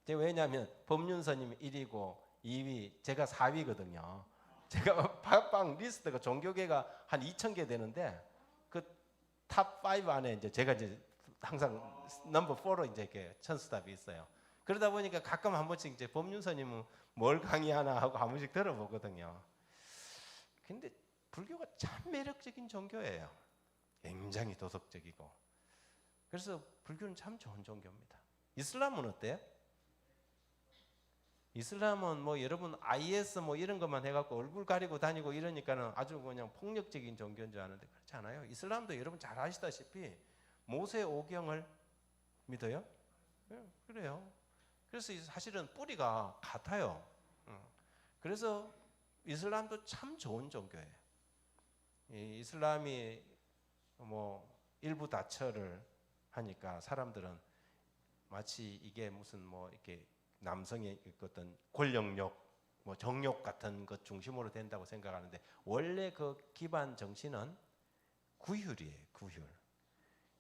F: 왜냐하면 법륜 스님 1위고 2위, 제가 4위거든요. 제가 팟빵 리스트가 종교계가 한 2,000개 되는데 탑 5 안에 이제 제가 이제 항상 넘버 4로 이제 이렇게 천수답이 있어요. 그러다 보니까 가끔 한 번씩 이제 법륜스님은 뭘 강의하나 하고 한 번씩 들어보거든요. 근데 불교가 참 매력적인 종교예요. 굉장히 도덕적이고. 그래서 불교는 참 좋은 종교입니다. 이슬람은 어때요? 이슬람은 뭐 여러분 IS 뭐 이런 것만 해갖고 얼굴 가리고 다니고 이러니까는 아주 그냥 폭력적인 종교인 줄 아는데 그렇지 않아요. 이슬람도 여러분 잘 아시다시피 모세 오경을 믿어요? 네, 그래요. 그래서 사실은 뿌리가 같아요. 그래서 이슬람도 참 좋은 종교예요. 이슬람이 뭐 일부 다처를 하니까 사람들은 마치 이게 무슨 뭐 이렇게 남성의 어떤 권력욕, 뭐 정욕 같은 것 중심으로 된다고 생각하는데, 원래 그 기반 정신은 구휼이에요. 구휼.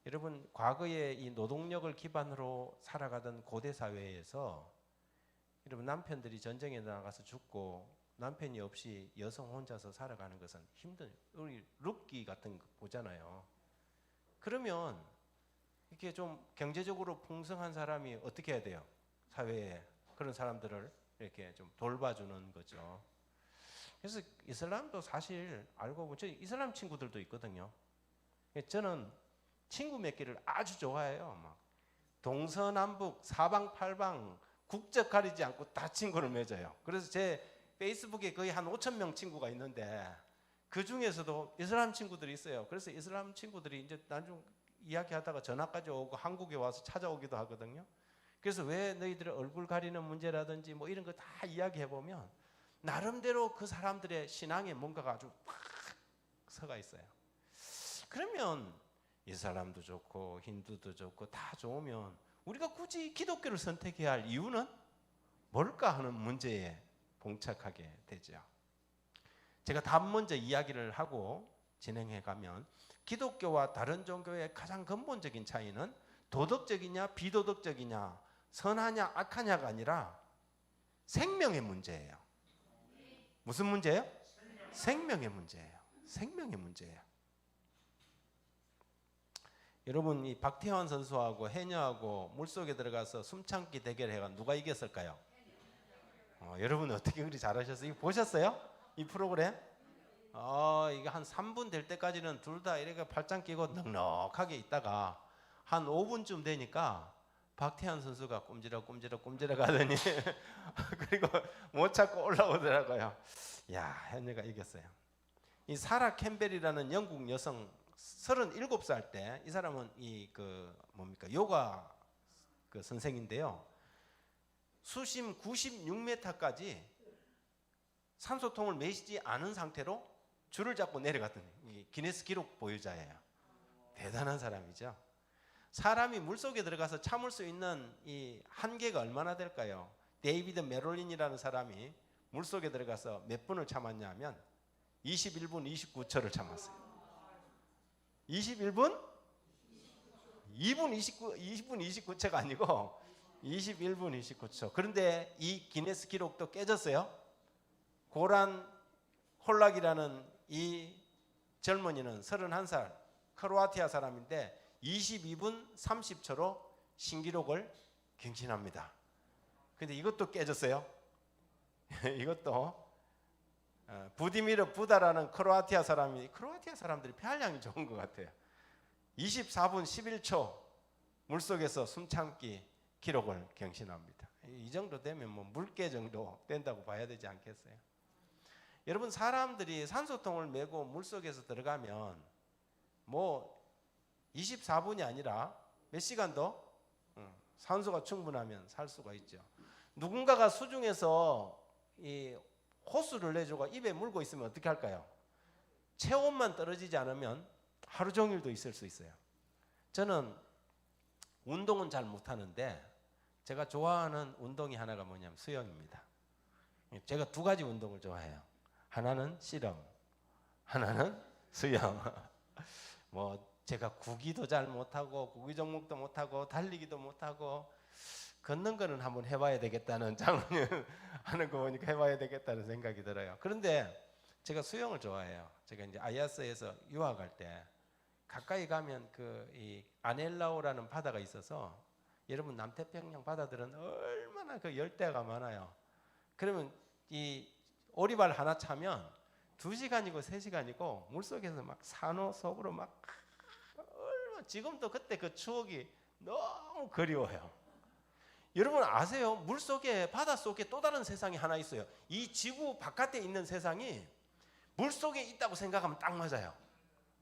F: 여러분, 과거에 이 노동력을 기반으로 살아가던 고대 사회에서 여러분 남편들이 전쟁에 나가서 죽고 남편이 없이 여성 혼자서 살아가는 것은 힘든, 우리 룻기 같은 거 보잖아요. 그러면 이렇게 좀 경제적으로 풍성한 사람이 어떻게 해야 돼요? 사회에 그런 사람들을 이렇게 좀 돌봐주는 거죠. 그래서 이슬람도 사실 알고 보면, 저 이슬람 친구들도 있거든요. 저는 친구 맺기를 아주 좋아해요. 막 동서남북 사방팔방 국적 가리지 않고 다 친구를 맺어요. 그래서 제 페이스북에 거의 한 5,000명 친구가 있는데 그 중에서도 이슬람 친구들이 있어요. 그래서 이슬람 친구들이 이제 나중 이야기하다가 전화까지 오고 한국에 와서 찾아오기도 하거든요. 그래서 왜 너희들의 얼굴 가리는 문제라든지 뭐 이런 거 다 이야기해 보면 나름대로 그 사람들의 신앙에 뭔가가 아주 팍 서가 있어요. 그러면 이슬람도 좋고 힌두도 좋고 다 좋으면 우리가 굳이 기독교를 선택해야 할 이유는 뭘까 하는 문제에 봉착하게 되죠. 제가 답 먼저 이야기를 하고 진행해 가면, 기독교와 다른 종교의 가장 근본적인 차이는 도덕적이냐 비도덕적이냐, 선하냐 악하냐가 아니라 생명의 문제예요. 무슨 문제예요? 생명의 문제예요. 생명의 문제예요. 여러분, 이 박태환 선수하고 해녀하고 물속에 들어가서 숨참기 대결해가 누가 이겼을까요? 여러분 어떻게 그리 잘하셨어요? 이거 보셨어요? 이 프로그램? 이게 한 3분 될 때까지는 둘 다 이렇게 팔짱 끼고 넉넉하게 있다가 한 5분쯤 되니까 박태환 선수가 꼼지락 하더니 그리고 못 찾고 올라오더라고요. 야, 해녀가 이겼어요. 이 사라 캠벨이라는 영국 여성 37살 때, 이 사람은 이 그 뭡니까 요가 그 선생인데요. 수심 96m까지 산소통을 매시지 않은 상태로 줄을 잡고 내려갔던 이 기네스 기록 보유자예요. 대단한 사람이죠. 사람이 물속에 들어가서 참을 수 있는 이 한계가 얼마나 될까요? 데이비드 메롤린이라는 사람이 물속에 들어가서 몇 분을 참았냐면 21분 29초를 참았어요. 21분? 20분 29초가 아니고 21분 29초. 그런데 이 기네스 기록도 깨졌어요. 고란 홀락이라는 이 젊은이는 31살 크로아티아 사람인데 22분 30초로 신기록을 갱신합니다. 근데 이것도 깨졌어요. 이것도 부디미르 부다라는 크로아티아 사람들이 폐활량이 좋은 것 같아요. 24분 11초 물속에서 숨참기 기록을 갱신합니다. 이 정도 되면 뭐 물개 정도 된다고 봐야 되지 않겠어요? 여러분, 사람들이 산소통을 메고 물속에서 들어가면 뭐 24분이 아니라 몇 시간도 산소가 충분하면 살 수가 있죠. 누군가가 수중에서 이 호수를 내주고 입에 물고 있으면 어떻게 할까요? 체온만 떨어지지 않으면 하루 종일도 있을 수 있어요. 저는 운동은 잘 못하는데 제가 좋아하는 운동이 하나가 뭐냐면 수영입니다. 제가 두 가지 운동을 좋아해요. 하나는 씨름, 하나는 수영. 뭐 제가 구기도 잘 못하고 구기 종목도 못하고 달리기도 못하고 걷는 거는 한번 해봐야 되겠다는 장로님 하는 거 보니까 해봐야 되겠다는 생각이 들어요. 그런데 제가 수영을 좋아해요. 제가 이제 아야스에서 유학할 때 가까이 가면 이 아넬라오라는 바다가 있어서 여러분 남태평양 바다들은 얼마나 그 열대가 많아요. 그러면 이 오리발 하나 차면 2시간이고 3시간이고 물속에서 막 산호 속으로 막 얼마나 지금도 그때 그 추억이 너무 그리워요. 여러분 아세요? 물속에 바닷속에 또 다른 세상이 하나 있어요. 이 지구 바깥에 있는 세상이 물속에 있다고 생각하면 딱 맞아요.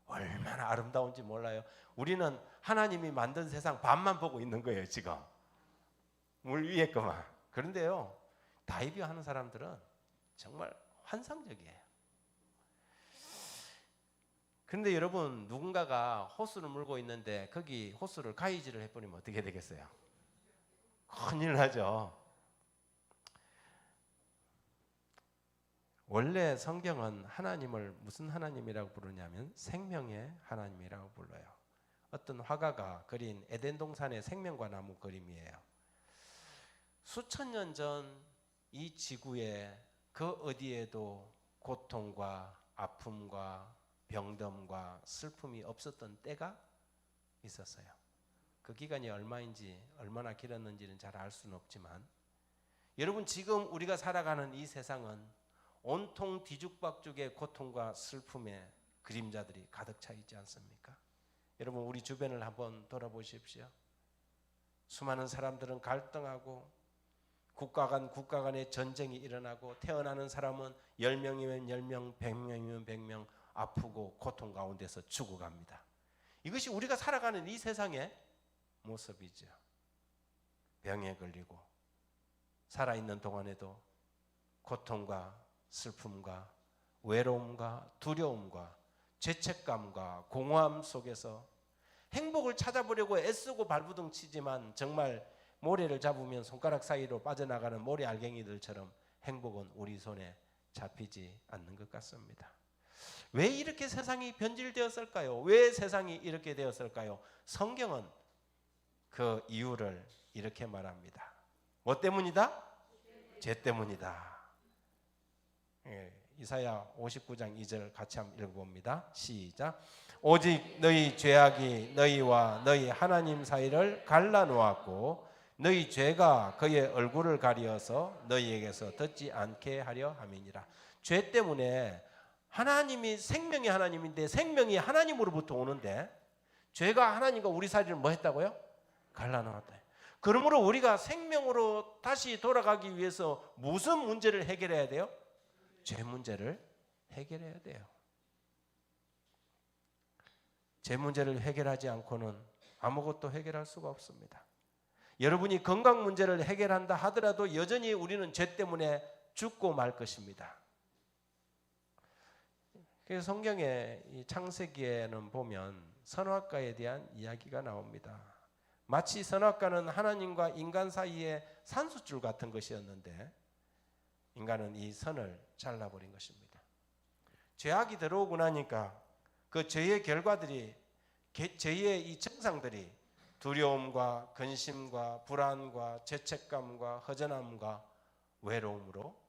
F: 얼마나 아름다운지 몰라요. 우리는 하나님이 만든 세상 반만 보고 있는 거예요 지금. 물 위에 거만. 그런데요 다이빙 하는 사람들은 정말 환상적이에요. 그런데 여러분 누군가가 호수를 물고 있는데 거기 호수를 가위질을 해버리면 어떻게 되겠어요? 큰일 나죠. 원래 성경은 하나님을 무슨 하나님이라고 부르냐면 생명의 하나님이라고 불러요. 어떤 화가가 그린 에덴 동산의 생명과 나무 그림이에요. 수천 년 전 이 지구에 그 어디에도 고통과 아픔과 병듦과 슬픔이 없었던 때가 있었어요. 그 기간이 얼마인지 얼마나 길었는지는 잘 알 수는 없지만 여러분 지금 우리가 살아가는 이 세상은 온통 뒤죽박죽의 고통과 슬픔의 그림자들이 가득 차 있지 않습니까? 여러분 우리 주변을 한번 돌아보십시오. 수많은 사람들은 갈등하고 국가 간의 전쟁이 일어나고 태어나는 사람은 10명이면 10명, 100명이면 100명 아프고 고통 가운데서 죽어갑니다. 이것이 우리가 살아가는 이 세상의 모습이죠. 병에 걸리고 살아있는 동안에도 고통과 슬픔과 외로움과 두려움과 죄책감과 공허함 속에서 행복을 찾아보려고 애쓰고 발부둥 치지만 정말 모래를 잡으면 손가락 사이로 빠져나가는 모래 알갱이들처럼 행복은 우리 손에 잡히지 않는 것 같습니다. 왜 이렇게 세상이 변질되었을까요? 왜 세상이 이렇게 되었을까요? 성경은 그 이유를 이렇게 말합니다. 뭐 때문이다? 죄 때문이다. 이사야 59장 2절 같이 한번 읽어봅니다. 시작. 오직 너희 죄악이 너희와 너희 하나님 사이를 갈라놓았고 너희 죄가 그의 얼굴을 가리어서 너희에게서 듣지 않게 하려 함이니라. 죄 때문에 하나님이 생명의 하나님인데 생명이 하나님으로부터 오는데 죄가 하나님과 우리 사이를 뭐 했다고요? 갈라놓았다. 그러므로 우리가 생명으로 다시 돌아가기 위해서 무슨 문제를 해결해야 돼요? 죄 문제를 해결해야 돼요. 죄 문제를 해결하지 않고는 아무것도 해결할 수가 없습니다. 여러분이 건강 문제를 해결한다 하더라도 여전히 우리는 죄 때문에 죽고 말 것입니다. 그래서 성경의 이 창세기에는 보면 선악과에 대한 이야기가 나옵니다. 마치 선악과는 하나님과 인간 사이의 산수줄 같은 것이었는데 인간은 이 선을 잘라버린 것입니다. 죄악이 들어오고 나니까 그 죄의 결과들이, 죄의 이 증상들이 두려움과 근심과 불안과 죄책감과 허전함과 외로움으로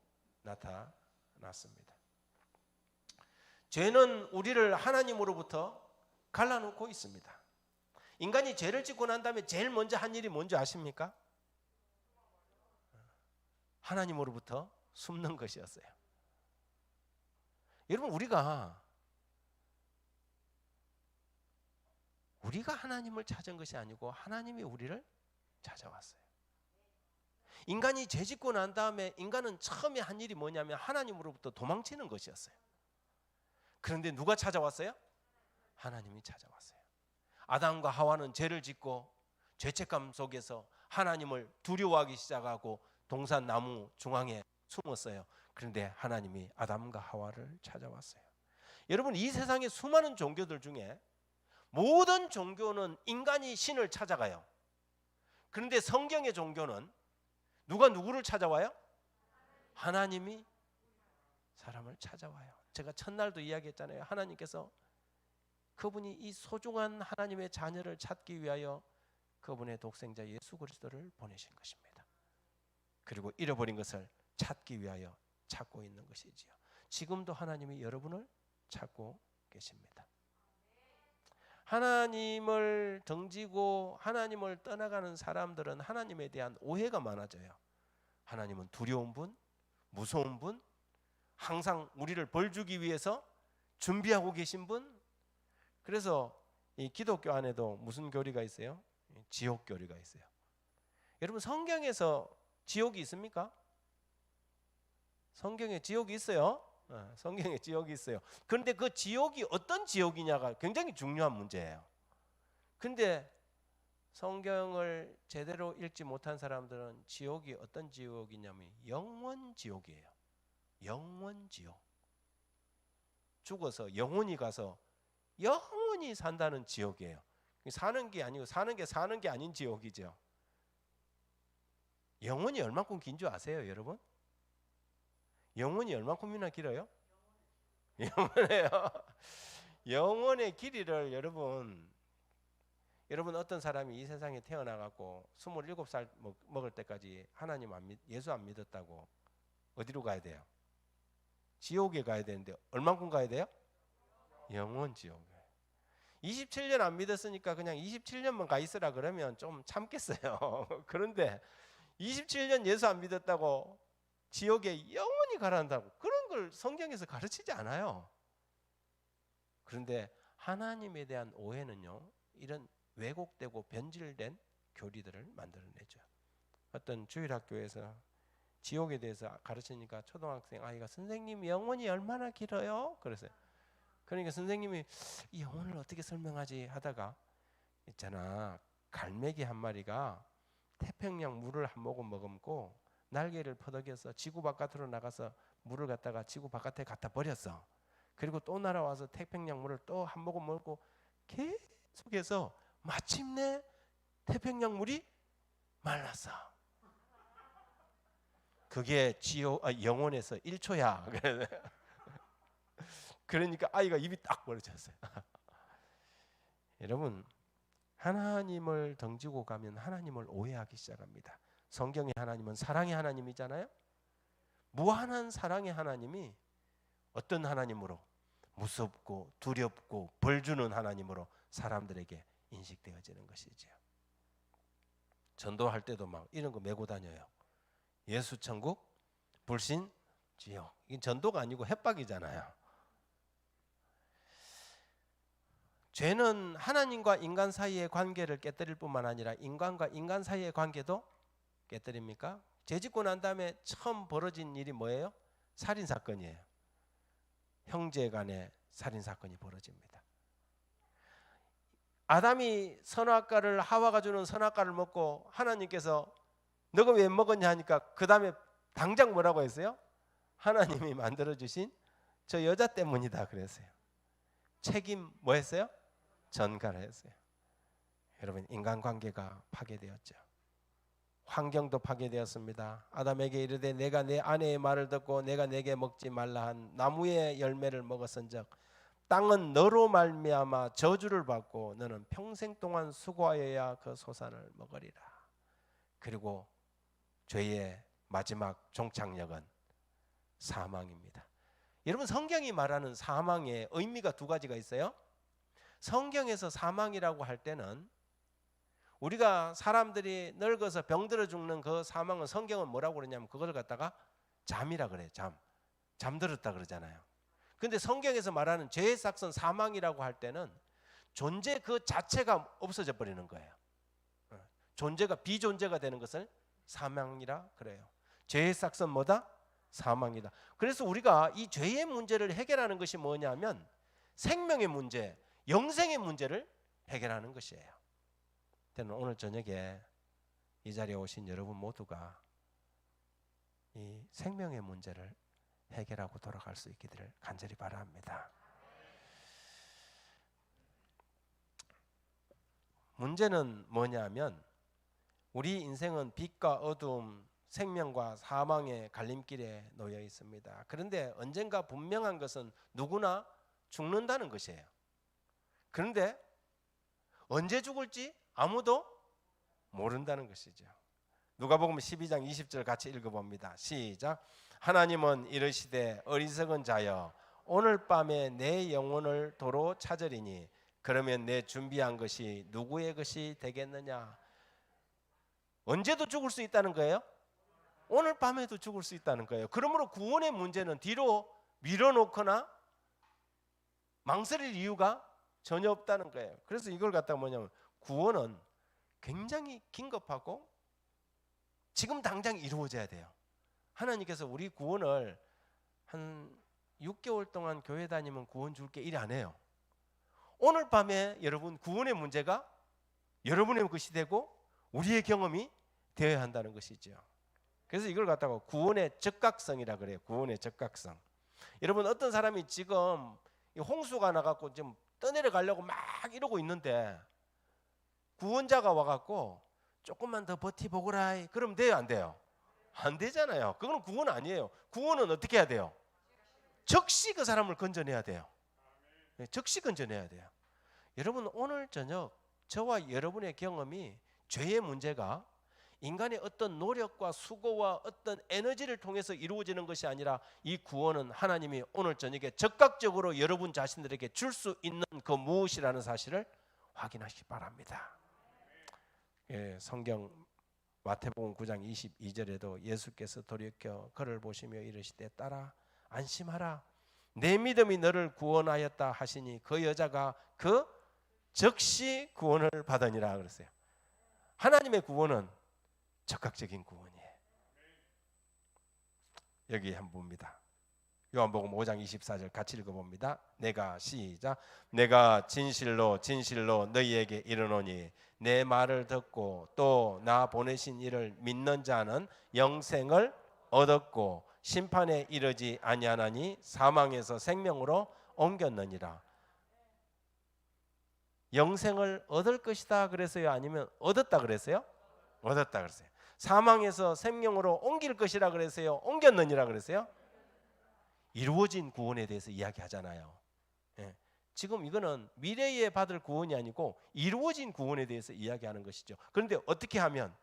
F: 나타났습니다. 죄는 우리를 하나님으로부터 갈라놓고 있습니다. 인간이 죄를 짓고 난 다음에 제일 먼저 한 일이 뭔지 아십니까? 하나님으로부터 숨는 것이었어요. 여러분, 우리가 하나님을 찾은 것이 아니고 하나님이 우리를 찾아왔어요. 인간이 죄 짓고 난 다음에 인간은 처음에 한 일이 뭐냐면 하나님으로부터 도망치는 것이었어요. 그런데 누가 찾아왔어요? 하나님이 찾아왔어요. 아담과 하와는 죄를 짓고 죄책감 속에서 하나님을 두려워하기 시작하고 동산 나무 중앙에 숨었어요. 그런데 하나님이 아담과 하와를 찾아왔어요. 여러분, 이 세상의 수많은 종교들 중에 모든 종교는 인간이 신을 찾아가요. 그런데 성경의 종교는 누가 누구를 찾아와요? 하나님이 사람을 찾아와요. 제가 첫날도 이야기했잖아요. 하나님께서 그분이 이 소중한 하나님의 자녀를 찾기 위하여 그분의 독생자 예수 그리스도를 보내신 것입니다. 그리고 잃어버린 것을 찾기 위하여 찾고 있는 것이지요. 지금도 하나님이 여러분을 찾고 계십니다. 하나님을 등지고 하나님을 떠나가는 사람들은 하나님에 대한 오해가 많아져요. 하나님은 두려운 분, 무서운 분, 항상 우리를 벌 주기 위해서 준비하고 계신 분. 그래서 이 기독교 안에도 무슨 교리가 있어요? 지옥 교리가 있어요. 여러분, 성경에서 지옥이 있습니까? 성경에 지옥이 있어요. 성경에 지옥이 있어요. 그런데 그 지옥이 어떤 지옥이냐가 굉장히 중요한 문제예요. 근데 성경을 제대로 읽지 못한 사람들은 지옥이 어떤 지옥이냐면 영원 지옥이에요. 영원 지옥. 죽어서 영혼이 가서 영원히 산다는 지옥이에요. 사는 게 아니고 사는 게 아닌 지옥이죠. 영혼이 얼만큼 긴 줄 아세요, 여러분? 영혼이 얼만큼이나 길어요? 영원해요. 영혼의 길이를 여러분 어떤 사람이 이 세상에 태어나갖고 27살 먹을 때까지 예수 안 믿었다고 어디로 가야 돼요? 지옥에 가야 되는데 얼만큼 가야 돼요? 영원 지옥에. 27년 안 믿었으니까 그냥 27년만 가 있으라 그러면 좀 참겠어요. 그런데 27년 예수 안 믿었다고 지옥에 영원히 가란다고 그런 걸 성경에서 가르치지 않아요. 그런데 하나님에 대한 오해는요, 이런 왜곡되고 변질된 교리들을 만들어내죠. 어떤 주일학교에서 지옥에 대해서 가르치니까 초등학생 아이가 선생님 영혼이 얼마나 길어요? 그랬어요. 그러니까 선생님이 이 영혼을 어떻게 설명하지 하다가 있잖아, 갈매기 한 마리가 태평양 물을 한 모금 머금고 날개를 퍼덕여서 지구 바깥으로 나가서 물을 갖다가 지구 바깥에 갖다 버렸어. 그리고 또 날아와서 태평양 물을 또 한 모금 먹고 계속해서 마침내 태평양 물이 말랐어. 그게 영혼에서 1초야. 그러니까 아이가 입이 딱 벌어졌어요. 여러분, 하나님을 등지고 가면 하나님을 오해하기 시작합니다. 성경의 하나님은 사랑의 하나님이잖아요. 무한한 사랑의 하나님이 어떤 하나님으로? 무섭고 두렵고 벌 주는 하나님으로 사람들에게 인식되어지는 것이죠. 전도할 때도 막 이런 거 메고 다녀요. 예수 천국, 불신 지옥. 이게 전도가 아니고 협박이잖아요. 죄는 하나님과 인간 사이의 관계를 깨뜨릴 뿐만 아니라 인간과 인간 사이의 관계도 깨뜨립니까? 죄 짓고 난 다음에 처음 벌어진 일이 뭐예요? 살인사건이에요. 형제 간의 살인사건이 벌어집니다. 아담이 선악과를 하와가 주는 선악과를 먹고 하나님께서 너가 왜 먹었냐 하니까 그 다음에 당장 뭐라고 했어요? 하나님이 만들어 주신 저 여자 때문이다 그랬어요. 책임 뭐 했어요? 전가를 했어요. 여러분, 인간관계가 파괴되었죠. 환경도 파괴되었습니다. 아담에게 이르되 내가 내 아내의 말을 듣고 내가 내게 먹지 말라 한 나무의 열매를 먹었은즉 땅은 너로 말미암아 저주를 받고 너는 평생 동안 수고하여야 그 소산을 먹으리라. 그리고 죄의 마지막 종착역은 사망입니다. 여러분, 성경이 말하는 사망의 의미가 두 가지가 있어요. 성경에서 사망이라고 할 때는 우리가 사람들이 늙어서 병들어 죽는 그 사망은 성경은 뭐라고 그러냐면 그걸 갖다가 잠이라 그래요. 잠들었다 그러잖아요. 근데 성경에서 말하는 죄의 삭선 사망이라고 할 때는 존재 그 자체가 없어져 버리는 거예요. 존재가 비존재가 되는 것을 사망이라 그래요. 죄의 삭선 뭐다? 사망이다. 그래서 우리가 이 죄의 문제를 해결하는 것이 뭐냐면 생명의 문제, 영생의 문제를 해결하는 것이에요. 저는 오늘 저녁에 이 자리에 오신 여러분 모두가 이 생명의 문제를 해결하고 돌아갈 수 있기를 간절히 바랍니다. 문제는 뭐냐면 우리 인생은 빛과 어둠, 생명과 사망의 갈림길에 놓여 있습니다. 그런데 언젠가 분명한 것은 누구나 죽는다는 것이에요. 그런데 언제 죽을지 아무도 모른다는 것이죠. 누가복음 12장 20절 같이 읽어봅니다. 시작. 하나님은 이르시되 어리석은 자여 오늘 밤에 내 영혼을 도로 찾으리니 그러면 내 준비한 것이 누구의 것이 되겠느냐. 언제도 죽을 수 있다는 거예요. 오늘 밤에도 죽을 수 있다는 거예요. 그러므로 구원의 문제는 뒤로 밀어놓거나 망설일 이유가 전혀 없다는 거예요. 그래서 이걸 갖다가 뭐냐면 구원은 굉장히 긴급하고 지금 당장 이루어져야 돼요. 하나님께서 우리 구원을 한 6개월 동안 교회 다니면 구원 줄게 이래 안 해요. 오늘 밤에 여러분 구원의 문제가 여러분의 것이 되고 우리의 경험이 되어야 한다는 것이죠. 그래서 이걸 갖다가 구원의 적각성이라 그래요. 구원의 적각성. 여러분, 어떤 사람이 지금 홍수가 나갖고 지금 떠내려 가려고 막 이러고 있는데 구원자가 와갖고 조금만 더 버티보거라 그러면 돼요, 안 돼요? 안 되잖아요. 그건 구원 아니에요. 구원은 어떻게 해야 돼요? 즉시 그 사람을 건져내야 돼요. 즉시 건져내야 돼요. 여러분, 오늘 저녁 저와 여러분의 경험이 죄의 문제가 인간의 어떤 노력과 수고와 어떤 에너지를 통해서 이루어지는 것이 아니라 이 구원은 하나님이 오늘 저녁에 적극적으로 여러분 자신들에게 줄 수 있는 그 무엇이라는 사실을 확인하시기 바랍니다. 예, 성경 마태복음 9장 22절에도 예수께서 돌이켜 그를 보시며 이르시되 딸아 안심하라 내 믿음이 너를 구원하였다 하시니 그 여자가 그 즉시 구원을 받으니라 그랬어요. 하나님의 구원은 적극적인 구원이에요. 여기 한번 봅니다. 요한복음 5장 24절 같이 읽어봅니다. 내가 시작. 내가 진실로 진실로 너희에게 이르노니 내 말을 듣고 또 나 보내신 이를 믿는 자는 영생을 얻었고 심판에 이르지 아니하나니 사망에서 생명으로 옮겼느니라. 영생을 얻을 것이다 그랬어요? 아니면 얻었다 그랬어요? 얻었다 그랬어요. 사망에서 생명으로 옮길 것이라 그랬어요? 옮겼느니라 그랬어요? 이루어진 구원에 대해서 이야기하잖아요. 예. 지금 이거는 미래에 받을 구원이 아니고 이루어진 구원에 대해서 이야기하는 것이죠. 그런데 어떻게 하면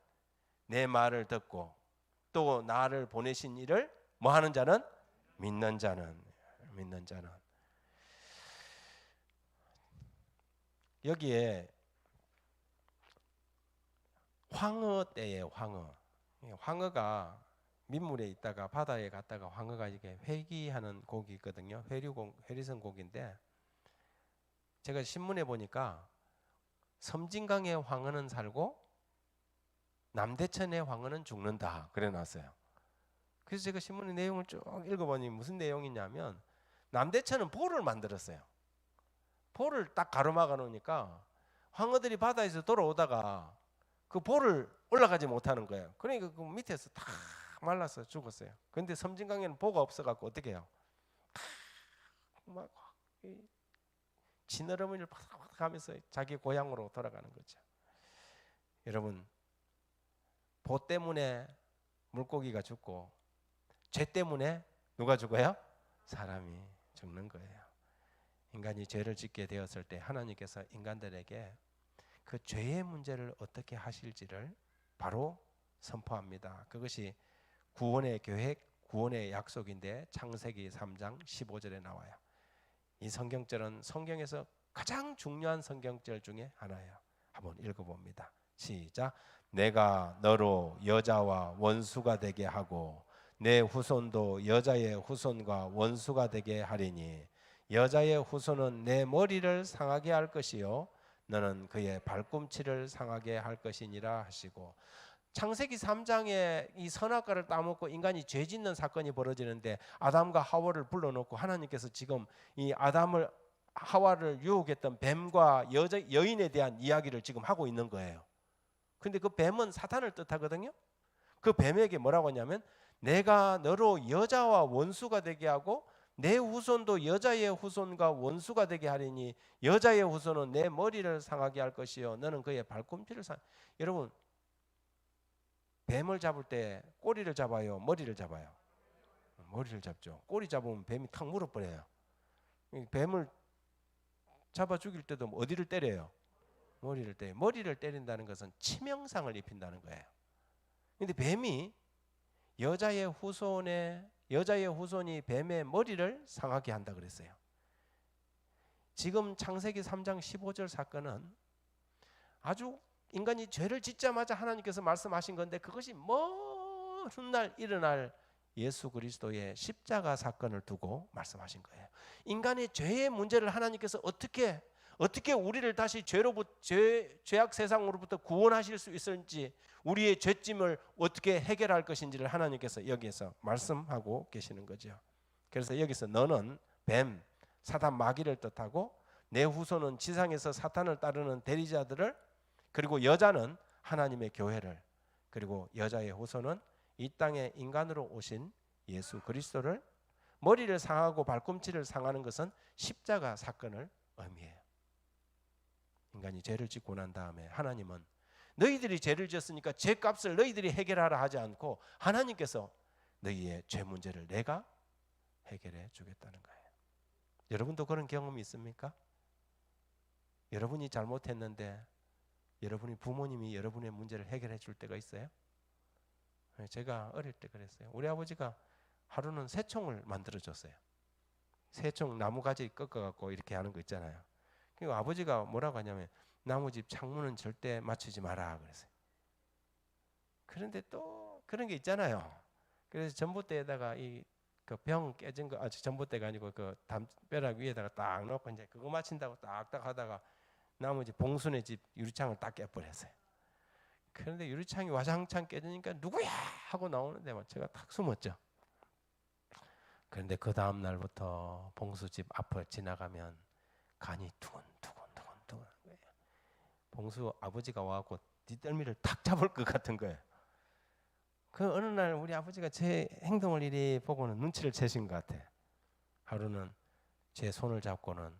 F: 내 말을 듣고 또 나를 보내신 이를 뭐 하는 자는? 믿는 자는. 여기에 황허 때예요. 황허가 민물에 있다가 바다에 갔다가 황허가 이게 회귀하는 곡이 있거든요. 회리선 곡인데 제가 신문에 보니까 섬진강의 황허는 살고 남대천의 황허는 죽는다 그래 놨어요. 그래서 제가 신문의 내용을 쭉 읽어보니 무슨 내용이냐면 남대천은 보를 만들었어요. 보를 딱 가로막아 놓으니까 황어들이 바다에서 돌아오다가 그 볼을 올라가지 못하는 거예요. 그러니까 그 밑에서 다 말라서 죽었어요. 근데 섬진강에는 보가 없어갖고 어떻게 해요? 막 지느러미를 바삭바삭 하면서 자기 고향으로 돌아가는 거죠. 여러분, 보 때문에 물고기가 죽고 죄 때문에 누가 죽어요? 사람이 죽는 거예요. 인간이 죄를 짓게 되었을 때 하나님께서 인간들에게 그 죄의 문제를 어떻게 하실지를 바로 선포합니다. 그것이 구원의 계획, 구원의 약속인데 창세기 3장 15절에 나와요. 이 성경절은 성경에서 가장 중요한 성경절 중에 하나예요. 한번 읽어봅니다. 시작. 내가 너로 여자와 원수가 되게 하고 내 후손도 여자의 후손과 원수가 되게 하리니 여자의 후손은 내 머리를 상하게 할 것이요 너는 그의 발꿈치를 상하게 할 것이니라 하시고, 창세기 3장에 이 선악과를 따먹고 인간이 죄 짓는 사건이 벌어지는데 아담과 하와를 불러놓고 하나님께서 지금 이 아담을 하와를 유혹했던 뱀과 여인에 대한 이야기를 지금 하고 있는 거예요. 근데 그 뱀은 사탄을 뜻하거든요. 그 뱀에게 뭐라고 하냐면 내가 너로 여자와 원수가 되게 하고 내 후손도 여자의 후손과 원수가 되게 하리니 여자의 후손은 내 머리를 상하게 할 것이요 너는 그의 발꿈치를 여러분, 뱀을 잡을 때 꼬리를 잡아요, 머리를 잡아요? 머리를 잡죠. 꼬리 잡으면 뱀이 탁 물어버려요. 뱀을 잡아 죽일 때도 어디를 때려요? 머리를 때려요. 머리를 때린다는 것은 치명상을 입힌다는 거예요. 근데 뱀이 여자의 후손이 뱀의 머리를 상하게 한다 그랬어요. 지금 창세기 3장 15절 사건은 아주 인간이 죄를 짓자마자 하나님께서 말씀하신 건데 그것이 먼 훗날 일어날 예수 그리스도의 십자가 사건을 두고 말씀하신 거예요. 인간의 죄의 문제를 하나님께서 어떻게 우리를 다시 죄악 세상으로부터 구원하실 수 있을지, 우리의 죄짐을 어떻게 해결할 것인지를 하나님께서 여기에서 말씀하고 계시는 거죠. 그래서 여기서 너는 뱀, 사단 마귀를 뜻하고 내 후손은 지상에서 사탄을 따르는 대리자들을, 그리고 여자는 하나님의 교회를, 그리고 여자의 후손은 이 땅에 인간으로 오신 예수 그리스도를, 머리를 상하고 발꿈치를 상하는 것은 십자가 사건을 의미해요. 인간이 죄를 짓고 난 다음에 하나님은 너희들이 죄를 지었으니까 죄값을 너희들이 해결하라 하지 않고 하나님께서 너희의 죄 문제를 내가 해결해 주겠다는 거예요. 여러분도 그런 경험이 있습니까? 여러분이 잘못했는데 여러분이 부모님이 여러분의 문제를 해결해 줄 때가 있어요? 제가 어릴 때 그랬어요. 우리 아버지가 하루는 새총을 만들어 줬어요. 새총 나무가지 꺾어갖고 이렇게 하는 거 있잖아요. 그리고 아버지가 뭐라고 하냐면 나무집 창문은 절대 맞추지 마라 그랬어요. 그런데 또 그런 게 있잖아요. 그래서 전봇대에다가 이 그 병 깨진 거, 전봇대가 아니고 그 담벼락 위에다가 딱 놓고 이제 그거 맞춘다고 딱딱 하다가 나머지 봉순의 집 유리창을 딱 깨버렸어요. 그런데 유리창이 와장창 깨지니까 누구야 하고 나오는데 제가 탁 숨었죠. 그런데 그 다음 날부터 봉수 집 앞을 지나가면 간이 두근두근한 거예요. 봉수 아버지가 와갖고 뒷덜미를 탁 잡을 것 같은 거예요. 그 어느 날 우리 아버지가 제 행동을 이리 보고는 눈치를 채신 것 같아요. 하루는 제 손을 잡고는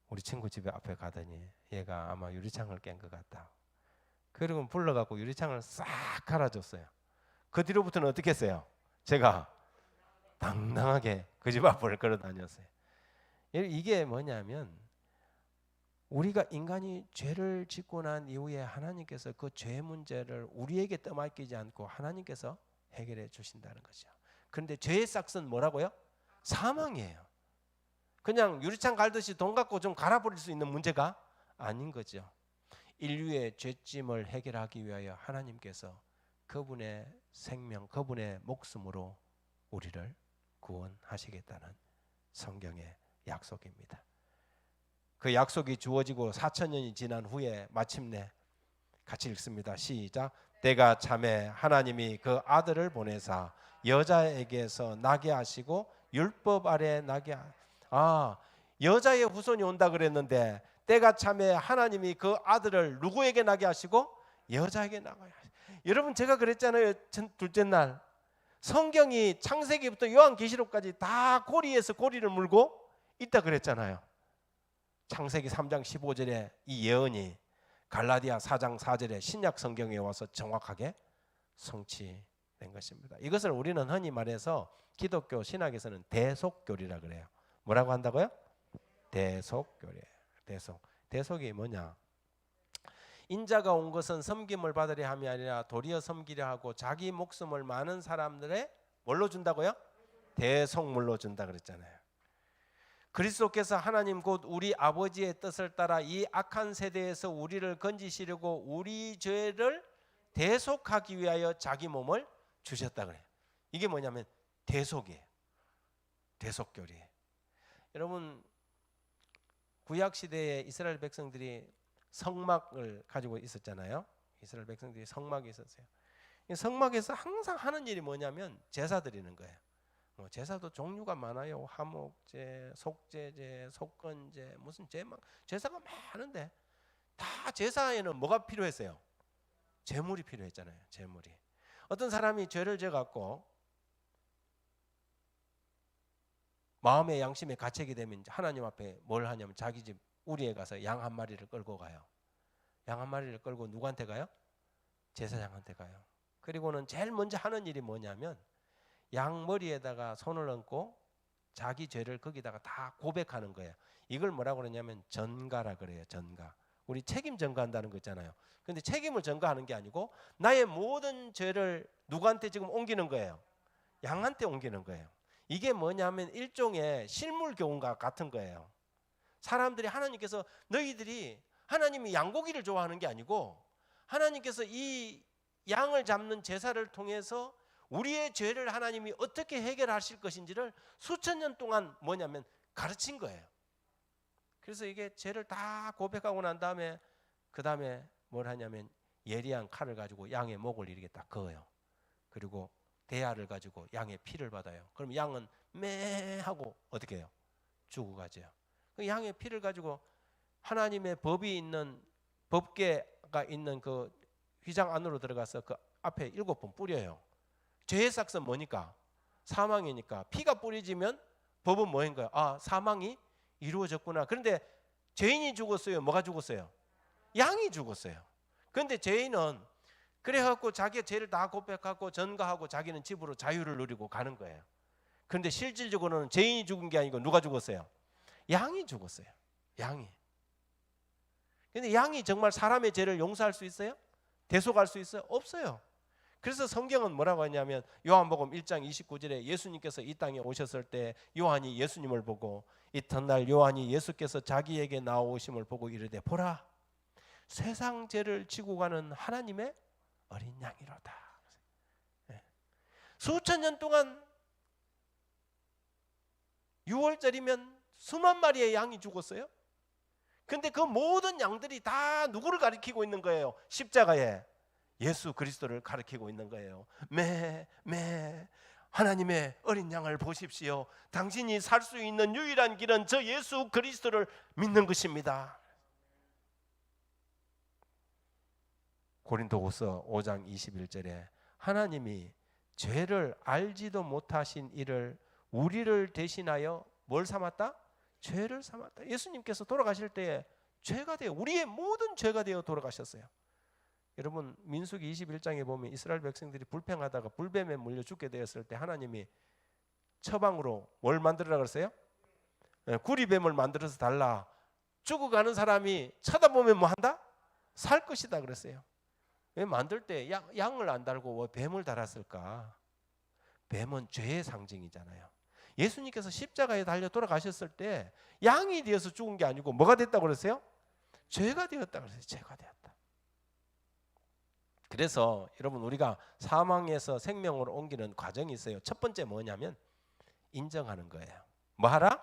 F: 우리 친구 집 앞에 가더니 얘가 아마 유리창을 깬 것 같다. 그리고 불러갖고 유리창을 싹 갈아줬어요. 그 뒤로부터는 어떻게 했어요? 제가 당당하게 그 집 앞을 걸어 다녔어요. 이게 뭐냐면 우리가 인간이 죄를 짓고 난 이후에 하나님께서 그 죄 문제를 우리에게 떠맡기지 않고 하나님께서 해결해 주신다는 거죠. 그런데 죄의 싹은 뭐라고요? 사망이에요. 그냥 유리창 갈듯이 돈 갖고 좀 갈아버릴 수 있는 문제가 아닌 거죠. 인류의 죄짐을 해결하기 위하여 하나님께서 그분의 생명, 그분의 목숨으로 우리를 구원하시겠다는 성경의 약속입니다. 그 약속이 주어지고 4000년이 지난 후에 마침내 같이 읽습니다. 시작. 때가 참에 하나님이 그 아들을 보내사 여자에게서 나게 하시고 율법 아래 나게 여자의 후손이 온다 그랬는데 때가 참에 하나님이 그 아들을 누구에게 나게 하시고 여자에게 나게 하시고. 여러분 제가 그랬잖아요. 둘째 날 성경이 창세기부터 요한계시록까지 다 고리에서 고리를 물고 있다 그랬잖아요. 창세기 3장 15절에 이 예언이 갈라디아 4장 4절에 신약 성경에 와서 정확하게 성취된 것입니다. 이것을 우리는 흔히 말해서 기독교 신학에서는 대속교리라 그래요. 뭐라고 한다고요? 대속교리예요. 대속이 뭐냐? 인자가 온 것은 섬김을 받으려 함이 아니라 도리어 섬기려 하고 자기 목숨을 많은 사람들의 뭘로 준다고요? 대속물로 준다 그랬잖아요. 그리스도께서 하나님 곧 우리 아버지의 뜻을 따라 이 악한 세대에서 우리를 건지시려고 우리 죄를 대속하기 위하여 자기 몸을 주셨다 그래요. 이게 뭐냐면 대속이에요. 대속교리예요. 여러분 구약 시대에 이스라엘 백성들이 성막을 가지고 있었잖아요. 이스라엘 백성들이 성막이 있었어요. 이 성막에서 항상 하는 일이 뭐냐면 제사 드리는 거예요. 제사도 종류가 많아요. 화목제, 속죄제, 속건제, 무슨 제사가 많은데 다 제사에는 뭐가 필요했어요? 제물이 필요했잖아요. 제물이. 어떤 사람이 죄를 져갖고 마음의 양심에 가책이 되면 하나님 앞에 뭘 하냐면 자기 집 우리에 가서 양 한 마리를 끌고 가요. 양 한 마리를 끌고 누구한테 가요? 제사장한테 가요. 그리고는 제일 먼저 하는 일이 뭐냐면 양 머리에다가 손을 얹고 자기 죄를 거기다가 다 고백하는 거예요. 이걸 뭐라고 그러냐면 전가라 그래요. 전가. 우리 책임 전가한다는 거 있잖아요. 근데 책임을 전가하는 게 아니고 나의 모든 죄를 누구한테 지금 옮기는 거예요? 양한테 옮기는 거예요. 이게 뭐냐면 일종의 실물 교훈과 같은 거예요. 사람들이 하나님께서 너희들이 하나님이 양고기를 좋아하는 게 아니고 하나님께서 이 양을 잡는 제사를 통해서 우리의 죄를 하나님이 어떻게 해결하실 것인지를 수천 년 동안 뭐냐면 가르친 거예요. 그래서 이게 죄를 다 고백하고 난 다음에 그 다음에 뭘 하냐면 예리한 칼을 가지고 양의 목을 이렇게 딱 그어요. 그리고 대야를 가지고 양의 피를 받아요. 그럼 양은 매 하고 어떻게 해요? 죽어가죠. 그 양의 피를 가지고 하나님의 법이 있는 법궤가 있는 그 휘장 안으로 들어가서 그 앞에 7번 뿌려요. 죄의 삭은 뭐니까? 사망이니까. 피가 뿌려지면 법은 뭐인 거야? 아, 사망이 이루어졌구나. 그런데 죄인이 죽었어요? 뭐가 죽었어요? 양이 죽었어요. 그런데 죄인은 그래갖고 자기의 죄를 다 고백하고 전가하고 자기는 집으로 자유를 누리고 가는 거예요. 그런데 실질적으로는 죄인이 죽은 게 아니고 누가 죽었어요? 양이 죽었어요. 양이. 근데 양이 정말 사람의 죄를 용서할 수 있어요? 대속할 수 있어요? 없어요. 그래서 성경은 뭐라고 하냐면 요한복음 1장 29절에 예수님께서 이 땅에 오셨을 때 요한이 예수님을 보고 이튿날 요한이 예수께서 자기에게 나오심을 보고 이르되 보라 세상 죄를 지고 가는 하나님의 어린 양이로다. 수천 년 동안 6월절이면 수만 마리의 양이 죽었어요. 근데 그 모든 양들이 다 누구를 가리키고 있는 거예요? 십자가에 예수 그리스도를 가리키고 있는 거예요. 매 하나님의 어린 양을 보십시오. 당신이 살 수 있는 유일한 길은 저 예수 그리스도를 믿는 것입니다. 고린도후서 5장 21절에 하나님이 죄를 알지도 못하신 이를 우리를 대신하여 뭘 삼았다? 죄를 삼았다. 예수님께서 돌아가실 때에 죄가 되어 우리의 모든 죄가 되어 돌아가셨어요. 여러분 민수기 21장에 보면 이스라엘 백성들이 불평하다가 불뱀에 물려 죽게 되었을 때 하나님이 처방으로 뭘 만들어라 그랬어요? 구리뱀을 만들어서 달라. 죽어가는 사람이 쳐다보면 뭐 한다? 살 것이다 그랬어요. 왜 만들 때 양을 안 달고 왜 뱀을 달았을까? 뱀은 죄의 상징이잖아요. 예수님께서 십자가에 달려 돌아가셨을 때 양이 되어서 죽은 게 아니고 뭐가 됐다고 그랬어요? 죄가 되었다 그랬어요. 죄가 되었다. 그래서 여러분 우리가 사망에서 생명으로 옮기는 과정이 있어요. 첫 번째 뭐냐면 인정하는 거예요. 뭐 하라?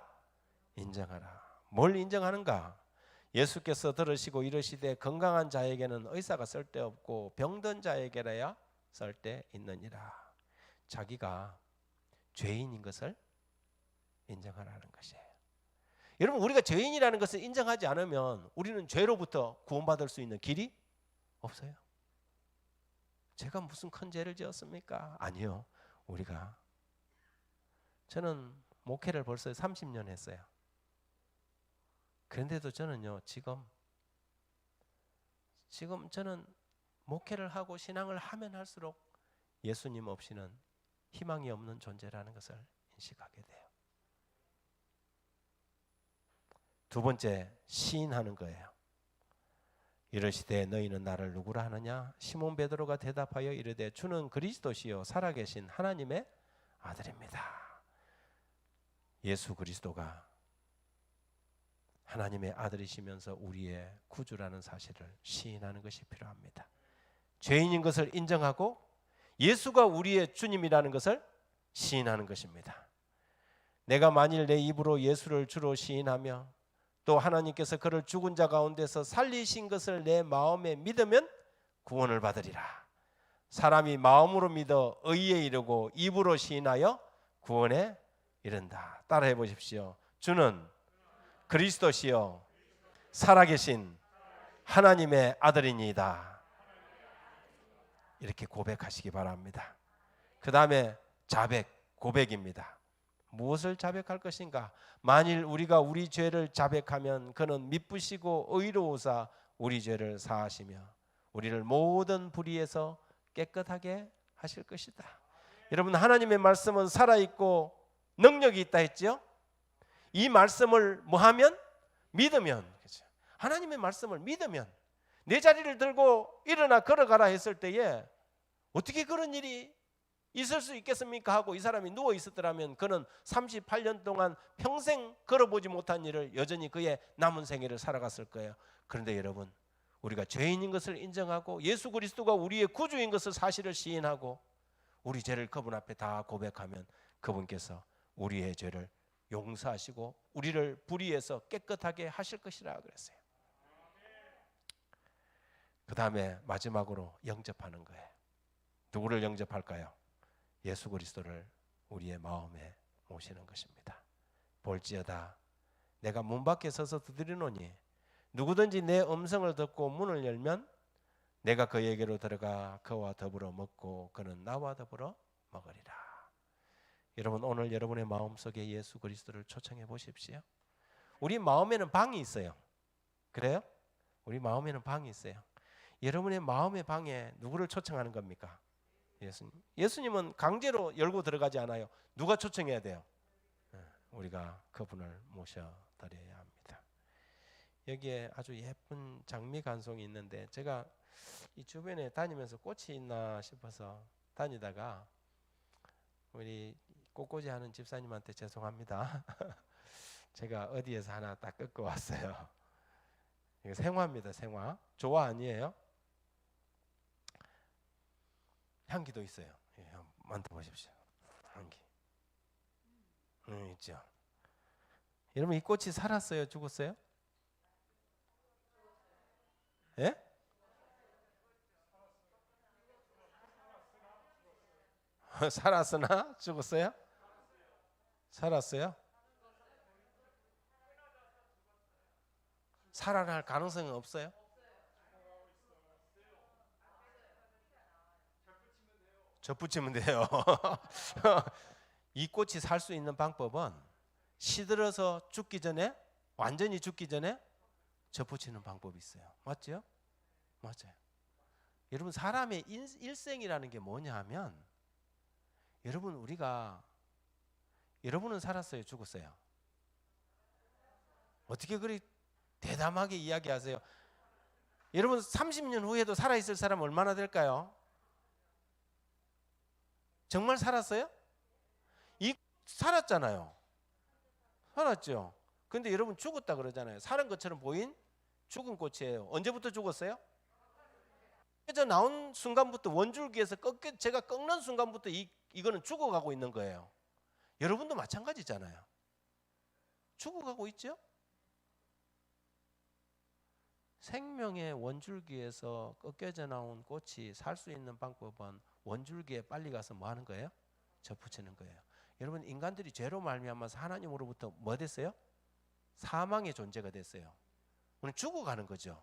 F: 인정하라. 뭘 인정하는가? 예수께서 들으시고 이르시되 건강한 자에게는 의사가 쓸데없고 병든 자에게라야 쓸데있느니라. 자기가 죄인인 것을 인정하라는 것이에요. 여러분 우리가 죄인이라는 것을 인정하지 않으면 우리는 죄로부터 구원받을 수 있는 길이 없어요. 제가 무슨 큰 죄를 지었습니까? 아니요. 저는 목회를 벌써 30년 했어요. 그런데도 저는요, 지금 저는 목회를 하고 신앙을 하면 할수록 예수님 없이는 희망이 없는 존재라는 것을 인식하게 돼요. 두 번째, 시인하는 거예요. 이르시되 너희는 나를 누구라 하느냐? 시몬 베드로가 대답하여 이르되 주는 그리스도시요 살아계신 하나님의 아들입니다. 예수 그리스도가 하나님의 아들이시면서 우리의 구주라는 사실을 시인하는 것이 필요합니다. 죄인인 것을 인정하고 예수가 우리의 주님이라는 것을 시인하는 것입니다. 내가 만일 내 입으로 예수를 주로 시인하며 또 하나님께서 그를 죽은 자 가운데서 살리신 것을 내 마음에 믿으면 구원을 받으리라. 사람이 마음으로 믿어 의에 이르고 입으로 시인하여 구원에 이른다. 따라해 보십시오. 주는 그리스도시요 살아계신 하나님의 아들이니이다. 이렇게 고백하시기 바랍니다. 그 다음에 자백, 고백입니다. 무엇을 자백할 것인가? 만일 우리가 우리 죄를 자백하면 그는 미쁘시고 의로우사 우리 죄를 사하시며 우리를 모든 불의에서 깨끗하게 하실 것이다. 여러분, 하나님의 말씀은 살아있고 능력이 있다 했죠? 이 말씀을 뭐하면? 믿으면, 그렇죠? 하나님의 말씀을 믿으면 내 자리를 들고 일어나 걸어가라 했을 때에 어떻게 그런 일이 있을 수 있겠습니까? 하고 이 사람이 누워 있었더라면 그는 38년 동안 평생 걸어보지 못한 일을 여전히 그의 남은 생애를 살아갔을 거예요. 그런데 여러분, 우리가 죄인인 것을 인정하고 예수 그리스도가 우리의 구주인 것을 사실을 시인하고 우리 죄를 그분 앞에 다 고백하면 그분께서 우리의 죄를 용서하시고 우리를 불의에서 깨끗하게 하실 것이라 그랬어요. 그 다음에 마지막으로 영접하는 거예요. 누구를 영접할까요? 예수 그리스도를 우리의 마음에 모시는 것입니다. 볼지어다 내가 문 밖에 서서 두드리노니 누구든지 내 음성을 듣고 문을 열면 내가 그에게로 들어가 그와 더불어 먹고 그는 나와 더불어 먹으리라. 여러분, 오늘 여러분의 마음속에 예수 그리스도를 초청해 보십시오. 우리 마음에는 방이 있어요. 그래요? 우리 마음에는 방이 있어요. 여러분의 마음의 방에 누구를 초청하는 겁니까? 예수님. 예수님은 강제로 열고 들어가지 않아요. 누가 초청해야 돼요? 우리가 그분을 모셔드려야 합니다. 여기에 아주 예쁜 장미 간송이 있는데 제가 이 주변에 다니면서 꽃이 있나 싶어서 다니다가 우리 꽃꽂이 하는 집사님한테 죄송합니다. 제가 어디에서 하나 딱 꺾어 왔어요. 이거 생화입니다. 생화. 조화 아니에요? 향기도 있어요. 예, 만져보십시오. 향기. 있죠. 여러분, 이 꽃이 살았어요? 죽었어요? 예? 살았으나 죽었어요? 살았어요? 살아날 가능성은 없어요? 젖붙이면 돼요. 이 꽃이 살 수 있는 방법은 시들어서 죽기 전에, 완전히 죽기 전에 젖붙이는 방법이 있어요. 맞죠? 맞아요. 여러분, 사람의 일생이라는 게 뭐냐 하면 여러분은 살았어요? 죽었어요? 어떻게 그리 대담하게 이야기하세요? 여러분, 30년 후에도 살아있을 사람 얼마나 될까요? 정말 살았어요? 살았잖아요. 살았죠. 근데 여러분, 죽었다 그러잖아요. 사는 것처럼 보인 죽은 꽃이에요. 언제부터 죽었어요? 저 나온 순간부터 원줄기에서 제가 꺾는 순간부터 이거는 죽어가고 있는 거예요. 여러분도 마찬가지잖아요. 죽어가고 있죠? 생명의 원줄기에서 꺾여져 나온 꽃이 살 수 있는 방법은 원줄기에 빨리 가서 뭐 하는 거예요? 젖붙이는 거예요. 여러분, 인간들이 죄로 말미암아서 하나님으로부터 뭐 됐어요? 사망의 존재가 됐어요. 우리는 죽어가는 거죠.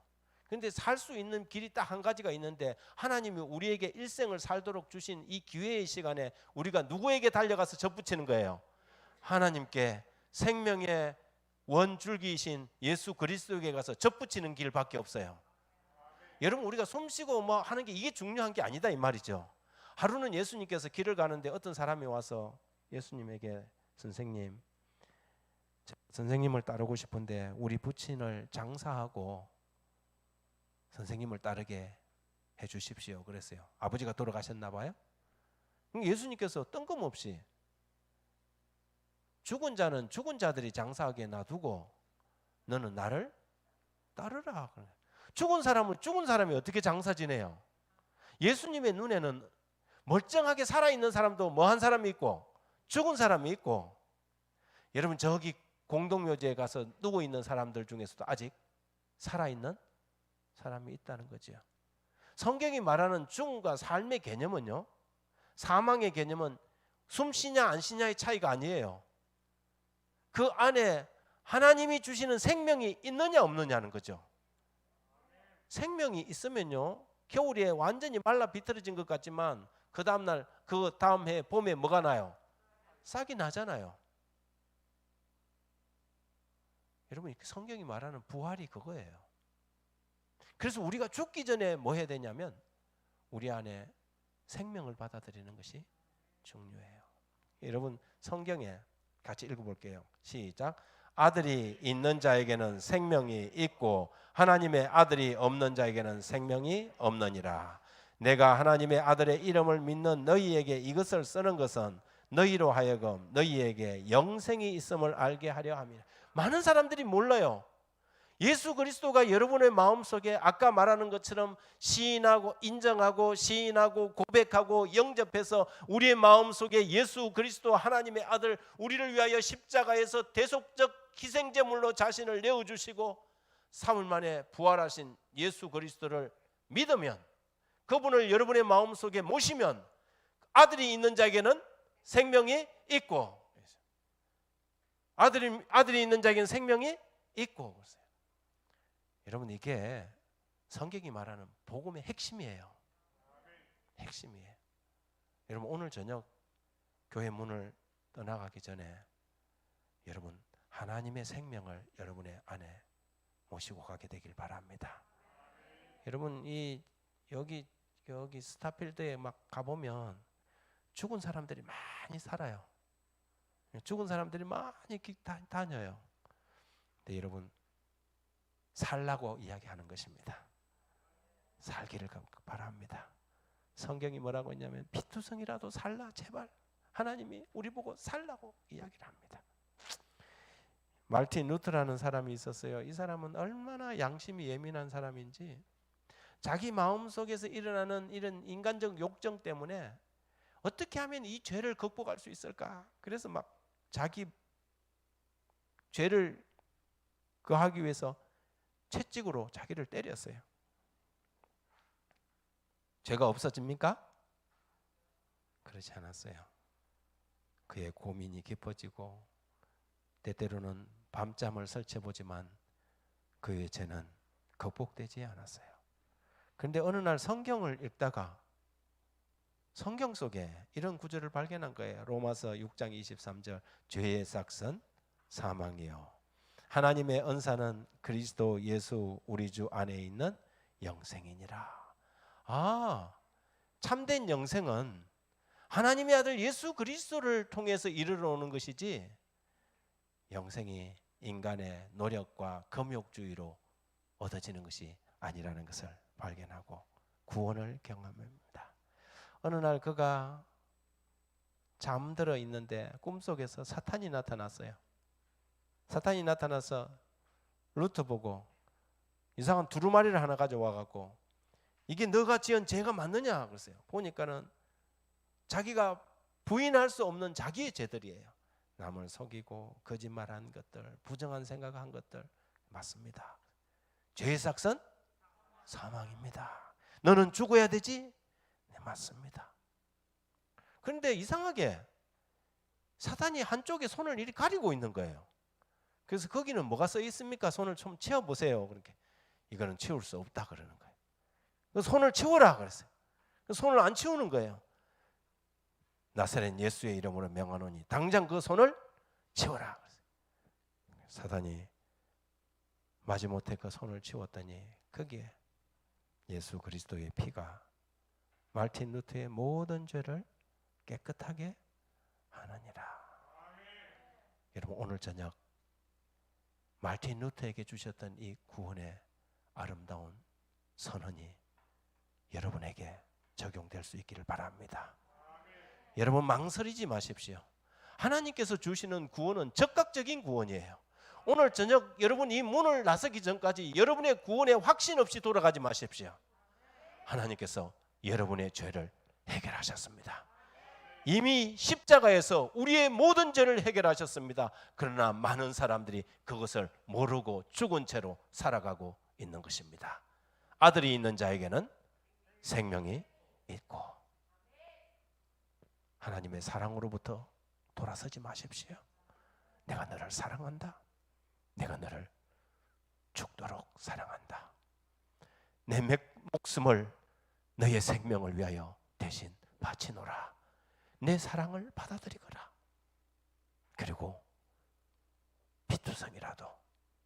F: 근데 살 수 있는 길이 딱 한 가지가 있는데 하나님이 우리에게 일생을 살도록 주신 이 기회의 시간에 우리가 누구에게 달려가서 접붙이는 거예요? 하나님께, 생명의 원줄기이신 예수 그리스도에게 가서 접붙이는 길밖에 없어요. 여러분, 우리가 숨쉬고 뭐 하는 게 이게 중요한 게 아니다 이 말이죠. 하루는 예수님께서 길을 가는데 어떤 사람이 와서 예수님에게 선생님을 따르고 싶은데 우리 부친을 장사하고 선생님을 따르게 해주십시오 그랬어요. 아버지가 돌아가셨나 봐요. 예수님께서 뜬금없이 죽은 자는 죽은 자들이 장사하게 놔두고 너는 나를 따르라. 죽은 사람은 죽은 사람이 어떻게 장사 지내요? 예수님의 눈에는 멀쩡하게 살아있는 사람도 뭐한 사람이 있고 죽은 사람이 있고, 여러분 저기 공동묘지에 가서 누워있는 사람들 중에서도 아직 살아있는 사람이 있다는 거죠. 성경이 말하는 죽음과 삶의 개념은요, 사망의 개념은 숨 쉬냐 안 쉬냐의 차이가 아니에요. 그 안에 하나님이 주시는 생명이 있느냐 없느냐는 거죠. 생명이 있으면요, 겨울에 완전히 말라 비틀어진 것 같지만 그 다음날, 그 다음 해 봄에 뭐가 나요? 싹이 나잖아요. 여러분, 성경이 말하는 부활이 그거예요. 그래서 우리가 죽기 전에 뭐 해야 되냐면 우리 안에 생명을 받아들이는 것이 중요해요. 여러분, 성경에 같이 읽어볼게요. 시작. 아들이 있는 자에게는 생명이 있고 하나님의 아들이 없는 자에게는 생명이 없느니라. 내가 하나님의 아들의 이름을 믿는 너희에게 이것을 쓰는 것은 너희로 하여금 너희에게 영생이 있음을 알게 하려 함이라. 많은 사람들이 몰라요. 예수 그리스도가 여러분의 마음속에 아까 말하는 것처럼 시인하고 인정하고 시인하고 고백하고 영접해서 우리의 마음속에 예수 그리스도 하나님의 아들, 우리를 위하여 십자가에서 대속적 희생제물로 자신을 내어주시고 3일 만에 부활하신 예수 그리스도를 믿으면, 그분을 여러분의 마음속에 모시면 아들이 있는 자에게는 생명이 있고, 아들이 있는 자에게는 생명이 있고. 여러분, 이게 성경이 말하는 복음의 핵심이에요. 핵심이에요. 여러분, 오늘 저녁 교회 문을 떠나가기 전에 여러분 하나님의 생명을 여러분의 안에 모시고 가게 되길 바랍니다. 여러분, 여기 스타필드에 막 가보면 죽은 사람들이 많이 살아요. 죽은 사람들이 많이 다녀요. 근데 여러분, 살라고 이야기하는 것입니다. 살기를 바랍니다. 성경이 뭐라고 했냐면 피투성이라도 살라 제발. 하나님이 우리 보고 살라고 이야기를 합니다. 말틴 루터라는 사람이 있었어요. 이 사람은 얼마나 양심이 예민한 사람인지 자기 마음속에서 일어나는 이런 인간적 욕정 때문에 어떻게 하면 이 죄를 극복할 수 있을까? 그래서 막 자기 죄를 하기 위해서 채찍으로 자기를 때렸어요. 죄가 없어집니까? 그렇지 않았어요. 그의 고민이 깊어지고 때때로는 밤잠을 설쳐보지만 그의 죄는 극복되지 않았어요. 그런데 어느 날 성경을 읽다가 성경 속에 이런 구절을 발견한 거예요. 로마서 6장 23절. 죄의 삭은 사망이요 하나님의 은사는 그리스도 예수 우리 주 안에 있는 영생이니라. 참된 영생은 하나님의 아들 예수 그리스도를 통해서 이르러 오는 것이지, 영생이 인간의 노력과 금욕주의로 얻어지는 것이 아니라는 것을 발견하고 구원을 경험합니다. 어느 날 그가 잠들어 있는데 꿈속에서 사탄이 나타났어요. 사탄이 나타나서 루터 보고 이상한 두루마리를 하나 가져와갖고 이게 너가 지은 죄가 맞느냐 그랬어요. 보니까는 자기가 부인할 수 없는 자기의 죄들이에요. 남을 속이고 거짓말한 것들, 부정한 생각한 것들. 맞습니다. 죄의 삭은 사망입니다. 너는 죽어야 되지? 네, 맞습니다. 그런데 이상하게 사탄이 한쪽에 손을 이리 가리고 있는 거예요. 그래서 거기는 뭐가 써 있습니까? 손을 좀 치워 보세요. 그렇게 이거는 치울 수 없다 그러는 거예요. 그래서 손을 치워라 그랬어요. 그래서 손을 안 치우는 거예요. 나사렛 예수의 이름으로 명하노니 당장 그 손을 치워라 그랬어요. 사단이 마지못해 그 손을 치웠더니 거기에 예수 그리스도의 피가 말틴 루터의 모든 죄를 깨끗하게 하느니라. 여러분 오늘 저녁 말틴 루터에게 주셨던 이 구원의 아름다운 선언이 여러분에게 적용될 수 있기를 바랍니다. 여러분 망설이지 마십시오. 하나님께서 주시는 구원은 적극적인 구원이에요. 오늘 저녁 여러분 이 문을 나서기 전까지 여러분의 구원에 확신 없이 돌아가지 마십시오. 하나님께서 여러분의 죄를 해결하셨습니다. 이미 십자가에서 우리의 모든 죄를 해결하셨습니다. 그러나 많은 사람들이 그것을 모르고 죽은 채로 살아가고 있는 것입니다. 아들이 있는 자에게는 생명이 있고 하나님의 사랑으로부터 돌아서지 마십시오. 내가 너를 사랑한다. 내가 너를 죽도록 사랑한다. 내 목숨을 너의 생명을 위하여 대신 바치노라. 내 사랑을 받아들이거라. 그리고 피투성이라도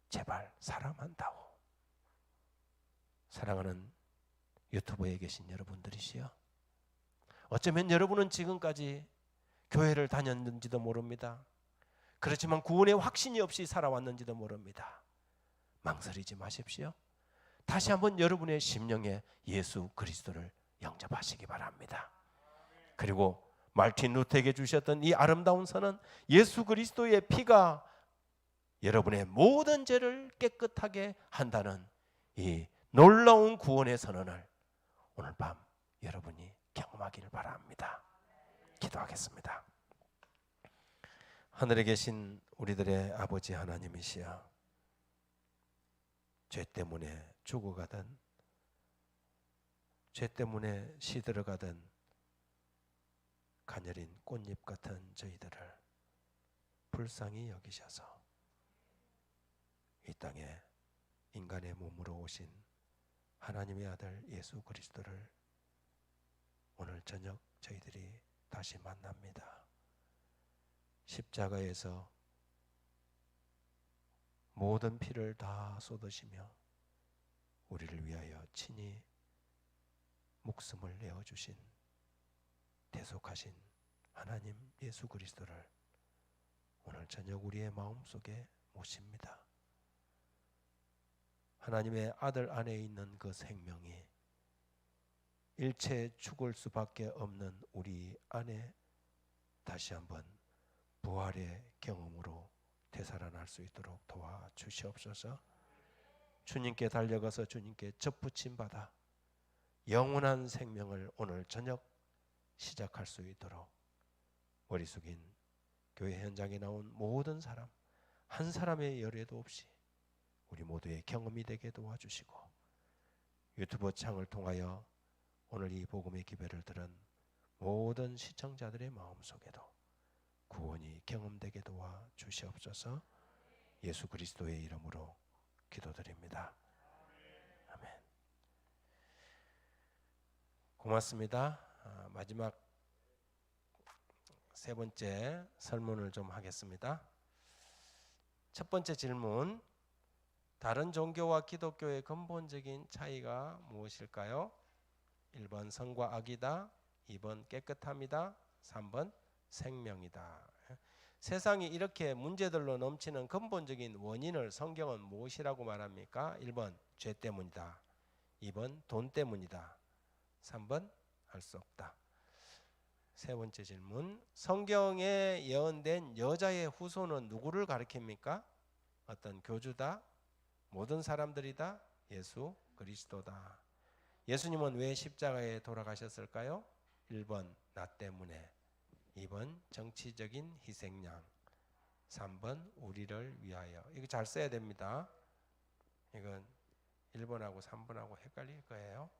F: 제발 사랑한다오. 사랑하는 유튜브에 계신 여러분들이시여, 어쩌면 여러분은 지금까지 교회를 다녔는지도 모릅니다. 그렇지만 구원의 확신이 없이 살아왔는지도 모릅니다. 망설이지 마십시오. 다시 한번 여러분의 심령에 예수 그리스도를 영접하시기 바랍니다. 그리고 말틴 루터에게 주셨던 이 아름다운 선언, 예수 그리스도의 피가 여러분의 모든 죄를 깨끗하게 한다는 이 놀라운 구원의 선언을 오늘 밤 여러분이 경험하기를 바랍니다. 기도하겠습니다. 하늘에 계신 우리들의 아버지 하나님이시여, 죄 때문에 죽어가든 죄 때문에 시들어가든 가녀린 꽃잎 같은 저희들을 불쌍히 여기셔서 이 땅에 인간의 몸으로 오신 하나님의 아들 예수 그리스도를 오늘 저녁 저희들이 다시 만납니다. 십자가에서 모든 피를 다 쏟으시며 우리를 위하여 친히 목숨을 내어주신 대속하신 하나님 예수 그리스도를 오늘 저녁 우리의 마음속에 모십니다. 하나님의 아들 안에 있는 그 생명이 일체 죽을 수밖에 없는 우리 안에 다시 한번 부활의 경험으로 되살아날 수 있도록 도와주시옵소서. 주님께 달려가서 주님께 접붙임 받아 영원한 생명을 오늘 저녁 시작할 수 있도록 머리 숙인 교회 현장에 나온 모든 사람 한 사람의 열애도 없이 우리 모두의 경험이 되게 도와주시고, 유튜브 창을 통하여 오늘 이 복음의 기회를 들은 모든 시청자들의 마음속에도 구원이 경험되게 도와주시옵소서. 예수 그리스도의 이름으로 기도드립니다. 아멘. 고맙습니다. 마지막 세 번째 설문을 좀 하겠습니다. 첫 번째 질문, 다른 종교와 기독교의 근본적인 차이가 무엇일까요? 1번 성과 악이다, 2번 깨끗함이다, 3번 생명이다. 세상이 이렇게 문제들로 넘치는 근본적인 원인을 성경은 무엇이라고 말합니까? 1번 죄 때문이다, 2번 돈 때문이다, 3번 알 수 없다. 세 번째 질문, 성경에 예언된 여자의 후손은 누구를 가리킵니까? 어떤 교주다, 모든 사람들이다, 예수 그리스도다. 예수님은 왜 십자가에 돌아가셨을까요? 1번 나 때문에, 2번 정치적인 희생양, 3번 우리를 위하여. 이거 잘 써야 됩니다. 이건 1번하고 3번하고 헷갈릴 거예요.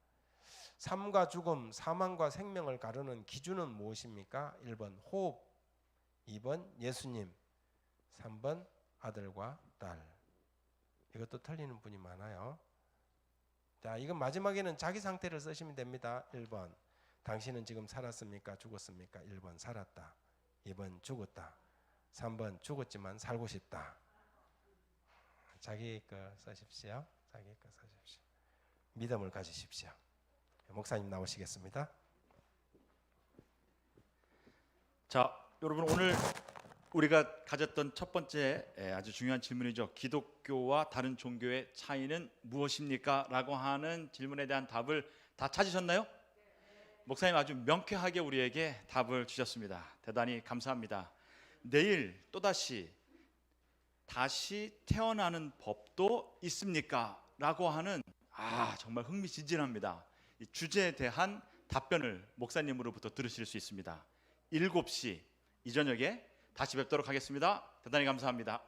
F: 삶과 죽음, 사망과 생명을 가르는 기준은 무엇입니까? 1번 호흡, 2번 예수님, 3번 아들과 딸. 이것도 틀리는 분이 많아요. 자, 이건 마지막에는 자기 상태를 쓰시면 됩니다. 1번. 당신은 지금 살았습니까? 죽었습니까? 1번 살았다. 2번 죽었다. 3번 죽었지만 살고 싶다. 자기 거 쓰십시오. 자기 거 쓰십시오. 믿음을 가지십시오. 목사님 나오시겠습니다.
C: 자, 여러분 오늘 우리가 가졌던 첫 번째 아주 중요한 질문이죠. 기독교와 다른 종교의 차이는 무엇입니까? 라고 하는 질문에 대한 답을 다 찾으셨나요? 목사님 아주 명쾌하게 우리에게 답을 주셨습니다. 대단히 감사합니다. 내일 또다시 다시 태어나는 법도 있습니까? 라고 하는 정말 흥미진진합니다. 이 주제에 대한 답변을 목사님으로부터 들으실 수 있습니다. 7시 이 저녁에 다시 뵙도록 하겠습니다. 대단히 감사합니다.